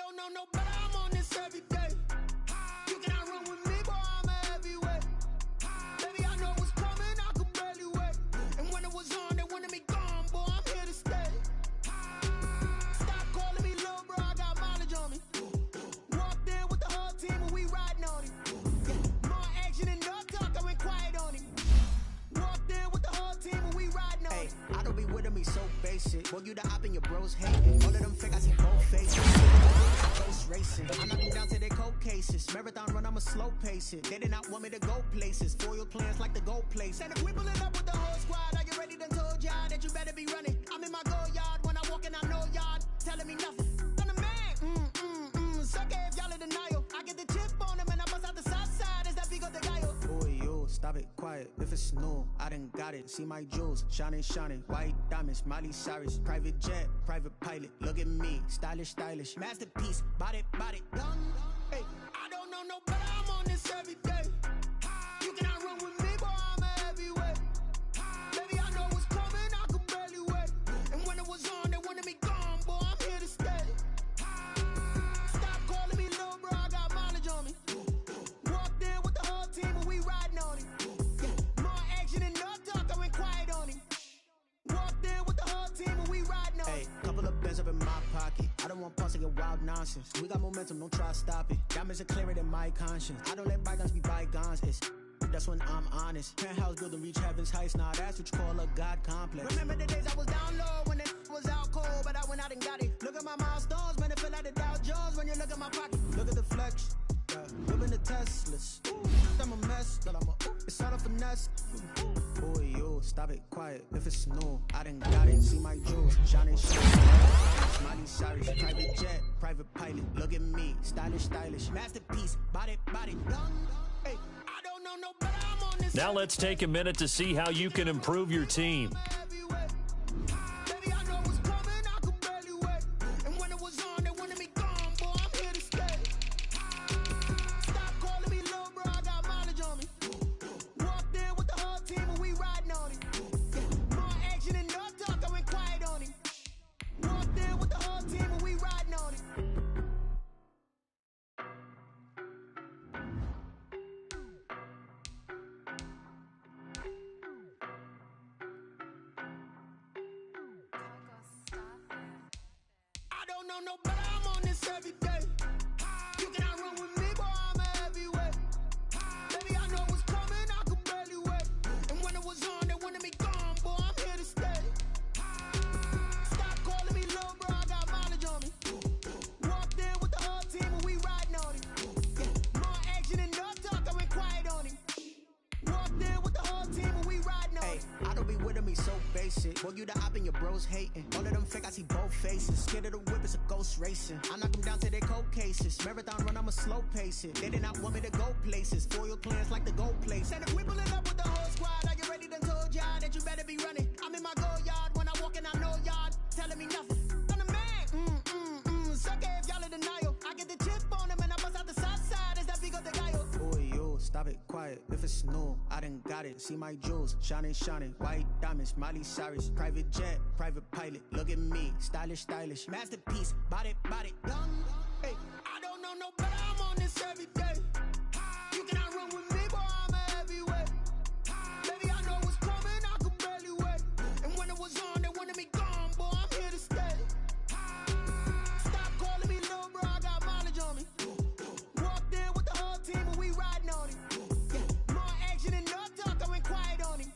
don't know no better, I'm on this every day. You cannot run with me, boy, I'm a heavyweight. Baby, I know what's coming, I could barely wait. And when it was on, they wanted me gone, boy, I'm here to stay. Stop calling me little bro, I got mileage on me. Walked in with the whole team and we riding on him. Yeah, more action and no talk, I went quiet on him. Walked in with the whole team and we riding on him. I don't be with him, he's so basic. Boy, you the op and your bros hating. All of them fake, I see both faces. Ghost racing. I knock them down to their cold cases. Marathon run, I'ma slow pace it. They did not want me to go places. Foil plans like the gold place. And if we pulling up with the whole squad, are you ready? Done told y'all that you better be running. I'm in my go yard when I walk in, I know y'all telling me nothing. I'm the man. Suck it if y'all in denial. I get the chip on them and I bust out the south side. Is that Vigo de Gallo? Boy, yo, stop it, quiet. If it's new, I done got it. See my jewels, shining, shining. White diamonds, Miley Cyrus. Private jet, private pilot. Look at me, stylish, stylish. Masterpiece, body, done. Hey, I don't know no better, I'm on this every day. You cannot run with me, boy, I'm a heavyweight. Baby, I know what's coming, I could barely wait. And when it was on, they wanted me gone, boy, I'm here to stay. Stop calling me little bro, I got mileage on me. Walked in with the whole team and we riding on him. Yeah, more action and no talk, I went quiet on him. Walked in with the whole team and we riding on him. Hey, couple of bands up in my pocket. I don't want pulse to get wild nonsense. We got momentum, don't try to stop it. Diamonds are clearer than my conscience. I don't let bygones be bygones. That's when I'm honest. Penthouse building, reach heaven's heights. Now that's what you call a God complex. Remember the days I was down low when it was out cold, but I went out and got it. Look at my milestones, man, it feel like the Dow Jones when you look at my pocket. Look at the flex, whipping the Teslas. I'm a mess, but it's all a finesse. Boy, yo, stop it, quiet. If it's new, I done got it. See my jewels, shining, shining. Miley Cyrus, private jet, private pilot. Look at me, stylish, stylish. Masterpiece, body, done. Hey, I don't know no better, I'm on this. Now let's take a minute to see how you can improve your team. Baby, I know what's coming, I could barely wait. And when it was on, they wanted me gone, boy, I'm here to stay. Stop calling me little bro, I got mileage on me. Walked in with the whole team and we riding on him. Yeah, more action and no talk, I went quiet on him. Walked in with the whole team and we riding on him. I don't know no better, I'm on this every day. You cannot run with me, boy, I'm a heavyweight. Baby, I know what's coming, I could barely wait. And when it was on, they wanted me gone, boy, I'm here to stay. Stop calling me little bro, I got mileage on me. Walked in with the whole team and we riding on him. Yeah, more action and no talk, I went quiet on him. Walked in with the whole team and we riding on him. I don't be with him, he's so basic. Boy, you the op and your bros hating. All of them fake, I see both faces. Scared of the whip, it's a ghost racing. I knock them down to their cold cases. Marathon run, I'ma slow pace it. They did not want me to go places. Foil plans like the gold place. And if we pulling up with the whole squad, are you ready? Done told y'all that you better be running. I'm in my go yard when I walk in, I know y'all telling me nothing. I'm the man. Suck it if y'all in denial. I get the chip on them and I bust out the south side. Is that Vigo de Gallo? Boy, yo, stop it, quiet. If it's new, I done got it. See my jewels, shining, shining. White diamonds, Miley Cyrus. Private jet, private pilot. Look at me, stylish, stylish. Masterpiece, body, done. Hey, I don't know no better, I'm on this every day. You cannot run with me, boy, I'm a heavyweight. Baby, I know what's coming, I could barely wait. And when it was on, they wanted me gone, boy, I'm here to stay. Stop calling me little bro, I got mileage on me. Walked in with the whole team and we riding on him. Yeah, more action and no talk, I went quiet on him.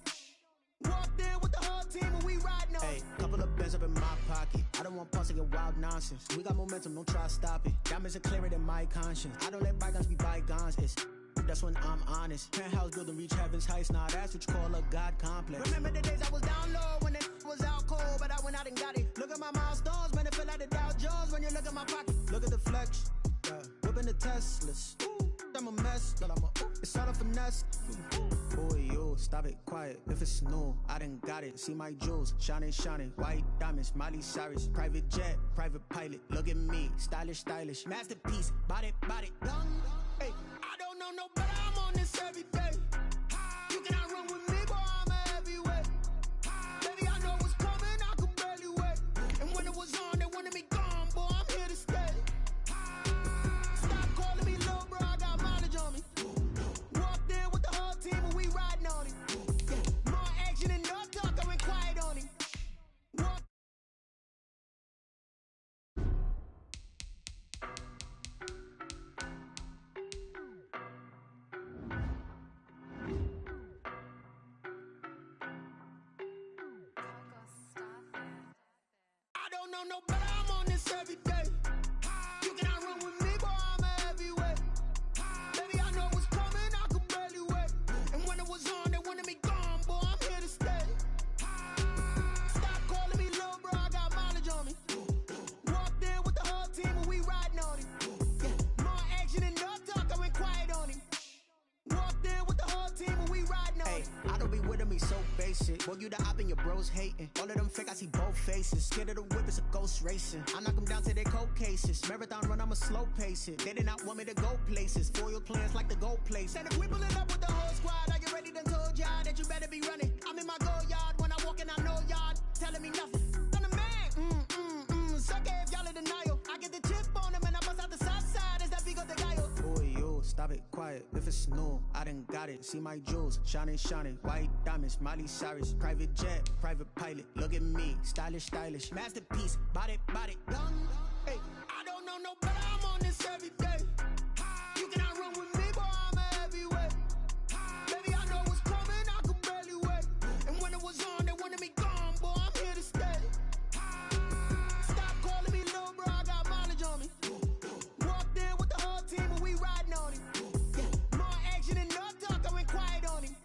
Walked in with the whole team and we riding on him. Hey, couple of bands up in my pocket. I don't want pulse to get wild nonsense. We got momentum, don't try to stop it. Diamonds are clearer than my conscience. I don't let bygones be bygones. That's when I'm honest. Penthouse building, reach heaven's heights. Now that's what you call a God complex. Remember the days I was down low when it was out cold, but I went out and got it. Look at my milestones, man, it feel like the Dow Jones when you look at my pocket. Look at the flex, whipping the Teslas. I'm a mess, but it's all a finesse. Boy, yo, stop it, quiet. If it's new, I done got it. See my jewels, shining, shining. White diamonds, Miley Cyrus. Private jet, private pilot. Look at me, stylish, stylish. Masterpiece, body, done. Hey, I don't know no better, I'm on this every day. You cannot run with me, boy, I'm a heavyweight. Baby, I know what's coming, I could barely wait. And when it was on, they wanted me gone, boy, I'm here to stay. no better, I'm on this every day. You cannot run with me, boy, I'm a heavyweight. Baby, I know what's coming, I could barely wait. And when it was on, they wanted me gone, boy, I'm here to stay. Stop calling me little bro, I got mileage on me. Walked in with the whole team and we riding on him. Yeah, more action and no talk, I went quiet on him. Walked in with the whole team and we riding on him. I don't be with him, he's so basic. Boy, you the op and your bros hating. All of them fake, I see both faces. Scared of the whip, it's a ghost racing. I knock them down to their cold cases. Marathon run, I'ma slow pace it. They did not want me to go places. Foil plans like the goal place. And if we pulling up with the whole squad, are you ready? Done told y'all that you better be running. I'm in my go yard when I walk in, I know y'all telling me nothing. I'm the man, suck it if y'all in denial. I get the chip on him and I bust out the south side. Is that Vigo de Gallo? Boy, yo, stop it, quiet. If it's new, I done got it. See my jewels, shining, shining. White diamonds, Miley Cyrus. Private jet, private pilot. Look at me, stylish, stylish. Masterpiece, body, young. Hey, I don't know no better, I'm on this every day. You cannot run with me, boy, I'm a heavyweight. Baby, I know what's coming, I could barely wait. And when it was on, they wanted me gone, boy, I'm here to stay. Stop calling me little bro, I got mileage on me. Walked in with the whole team and we riding on him. Yeah, more action and no talk, I went quiet on him.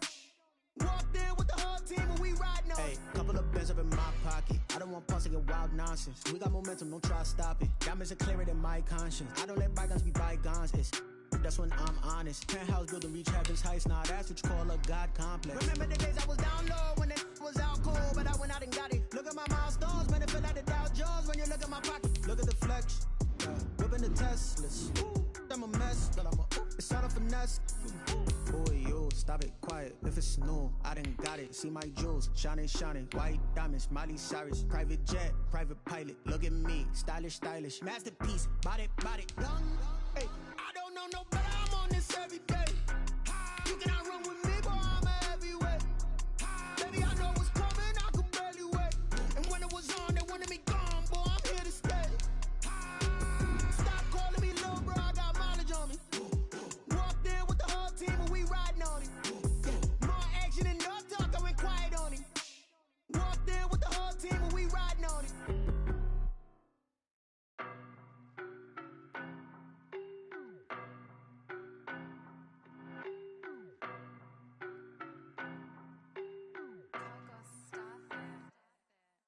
Walked in with the whole team and we riding on him. hey, couple of bands up in my pocket. I don't want pause to get wild nonsense. We got momentum, don't try to stop it. Diamonds are clearer than my conscience. I don't let bygones be bygones. That's when I'm honest. Penthouse building, reach heaven's heights. Nah, that's what you call a God complex. Remember the days I was down low when it was out cold, but I went out and got it. Look at my milestones, man, it feel like the Dow Jones when you look at my pocket. Look at the flex, whipping the Teslas. I'm a mess, but it's all a finesse. Boy, yo, stop it, quiet. If it's new, I done got it. See my jewels, shining, shining. White diamonds, Miley Cyrus. Private jet, private pilot. Look at me, stylish, stylish. Masterpiece, body, young. Hey, I don't know no better, I'm on this every day. You cannot run with me, boy, I'm a heavyweight. Baby, I know what's coming, I could barely wait. And when it was on, they wanted me gone, boy, I'm here to stay. Stop calling me little bro, I got mileage on me. Walked in with the whole team and we riding on him. Yeah, more action and no talk, I went quiet on him. Walked in with the whole team and we riding on him.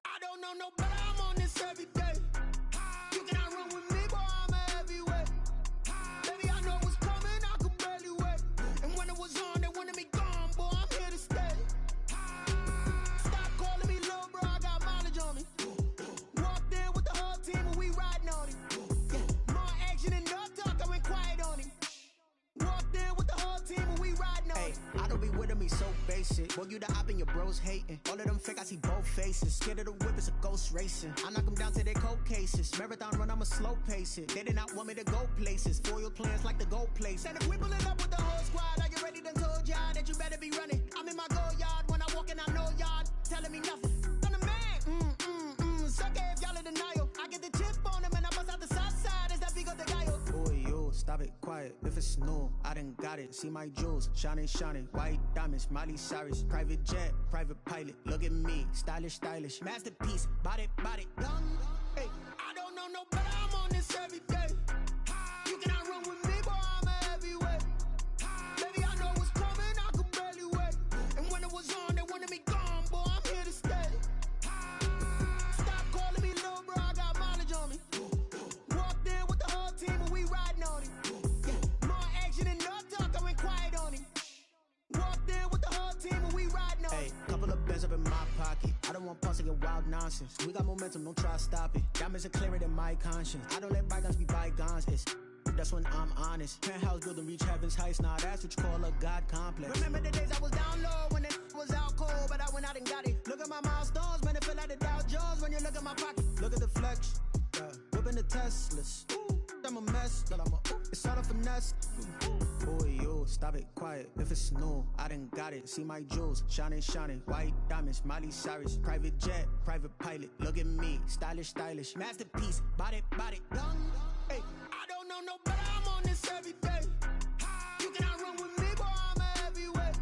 I don't know no better, I'm on this every day. You cannot run with me, boy, I'm a heavyweight. Baby, I know what's coming, I could barely wait. And when it was on, they wanted me gone, boy, I'm here to stay. Stop calling me little bro, I got mileage on me. Walked in with the whole team and we riding on him. Yeah, more action and no talk, I went quiet on him. Walked in with the whole team and we riding on him. I don't be with him, he's so basic. Boy, you the op and your bros hating. All of them fake, I see both faces. Scared of the whip, it's a ghost racing. I knock them down to their cold cases. Marathon run, I'ma slow pace it. They did not want me to go places. Foil plans like the goal place. And if we pulling up with the whole squad, are you ready? Done told y'all that you better be running. I'm in my go yard when I walk in, I know y'all telling me nothing. I'm the man, suck it if y'all in denial. I get the chip on him and I bust out the south side. Is that Vigo de Gallo? Boy, yo, stop it, quiet. If it's new, I done got it. See my jewels, shining, shining. White diamonds, Miley Cyrus. Private jet, private pilot. Look at me, stylish, stylish. Masterpiece, body, young. Hey, I don't know no better, I'm on this every day. You cannot run with me, boy, I'm a heavyweight. Baby, I know what's coming, I could barely wait. And when it was on, they wanted me gone, boy, I'm here to stay. Stop calling me little bro, I got mileage on me. Walked in with the whole team and we riding on him. Yeah, more action and no talk, I went quiet on him. Walked in with the whole team and we riding on him. hey, couple of bands up in my pocket. I don't want pause to get wild nonsense. We got momentum, don't try to stop it. Diamonds are clearer than my conscience. I don't let bygones be bygones. That's when I'm honest. Penthouse building, reach heaven's heights. Nah, that's what you call a God complex. Remember the days I was down low when it was out cold, but I went out and got it. Look at my milestones, man, it feel like the Dow Jones when you look at my pocket. Look at the flex, whipping the Teslas. I'm a mess, but it's all a finesse. Boy, yo, stop it, quiet. If it's new, I done got it. See my jewels, shining, shining. White diamonds, Miley Cyrus. Private jet, private pilot. Look at me, stylish, stylish. Masterpiece, body, young. Hey, I don't know no better, I'm on this every day. You cannot run with me, boy, I'm a heavyweight.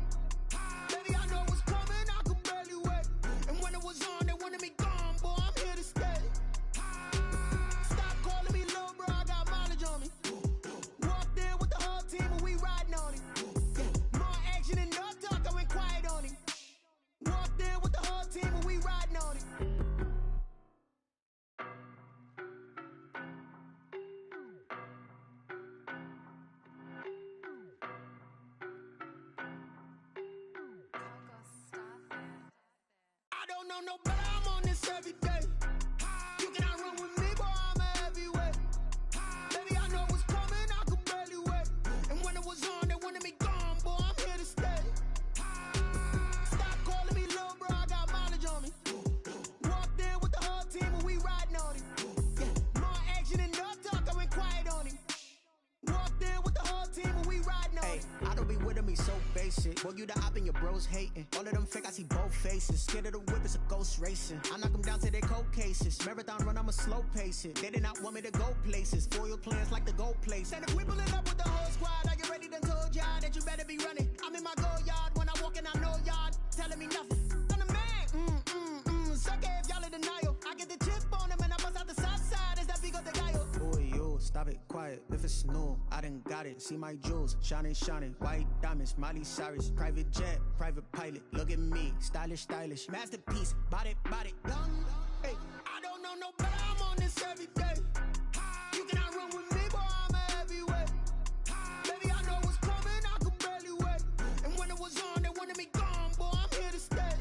Baby, I know what's coming, I could barely wait. And when it was on, they wanted me gone, boy, I'm here to stay. know no better, I'm on this every day. You cannot run with me, boy, I'm a heavyweight. Baby, I know what's coming, I could barely wait. And when it was on, they wanted me gone, boy, I'm here to stay. Stop calling me little bro, I got mileage on me. Walked in with the whole team and we riding on him. Yeah, more action and no talk, I went quiet on him. Walked in with the whole team and we riding on him. I don't be with him, he's so basic. Boy, you the op and your bros hating. All of them fake, I see both faces. Scared of the whip, it's a ghost racing. I knock them down to their cold cases. Marathon run, I'ma slow pace it. They did not want me to go places. Foil plans like the gold place. And if we pulling up with the whole squad, I get ready done told y'all that you better be running. I'm in my go yard when I walk in, I know y'all telling me nothing. I'm the man, suck it if y'all in denial. I get the chip on him and I bust out the south side. Is that Vigo de Gallo? Boy, yo, stop it, quiet. If it's new, I done got it. See my jewels, shining, shining. White diamonds, Miley Cyrus. Private jet, private pilot. Look at me, stylish, stylish. Masterpiece, body, young. Hey, I don't know no better, I'm on this every day. You cannot run with me, boy, I'm a heavyweight. Baby, I know what's coming, I could barely wait. And when it was on, they wanted me gone, boy, I'm here to stay.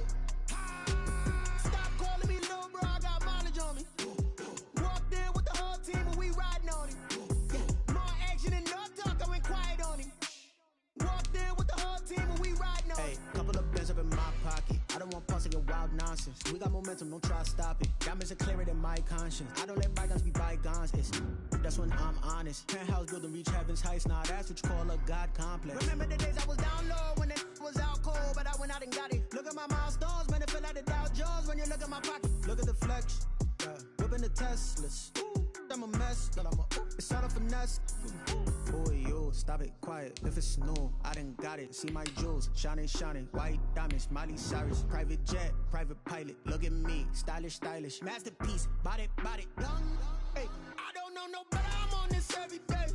Stop calling me little bro, I got mileage on me. Walked in with the whole team and we riding on him. Yeah, more action and no talk, I went quiet on him. Walked in with the whole team and we riding on him. hey, couple of bins up in my pocket. I don't want pulse and wild nonsense. We got momentum, don't try to stop it. Diamonds are clearer than my conscience. I don't let bygones be bygones. That's when I'm honest. Penthouse building, reach heaven's heights. Nah, that's what you call a God complex. Remember the days I was down low when it was out cold, but I went out and got it. Look at my milestones, man, it feel like the Dow Jones when you look at my pocket. Look at the flex, whipping the Teslas. I'm a mess, but it's all a finesse. Boy, yo, stop it, quiet. If it's new, I done got it. See my jewels, shining, shining. White diamonds, Miley Cyrus. Private jet, private pilot. Look at me, stylish, stylish. Masterpiece, body, young. Hey, I don't know no better, I'm on this every day.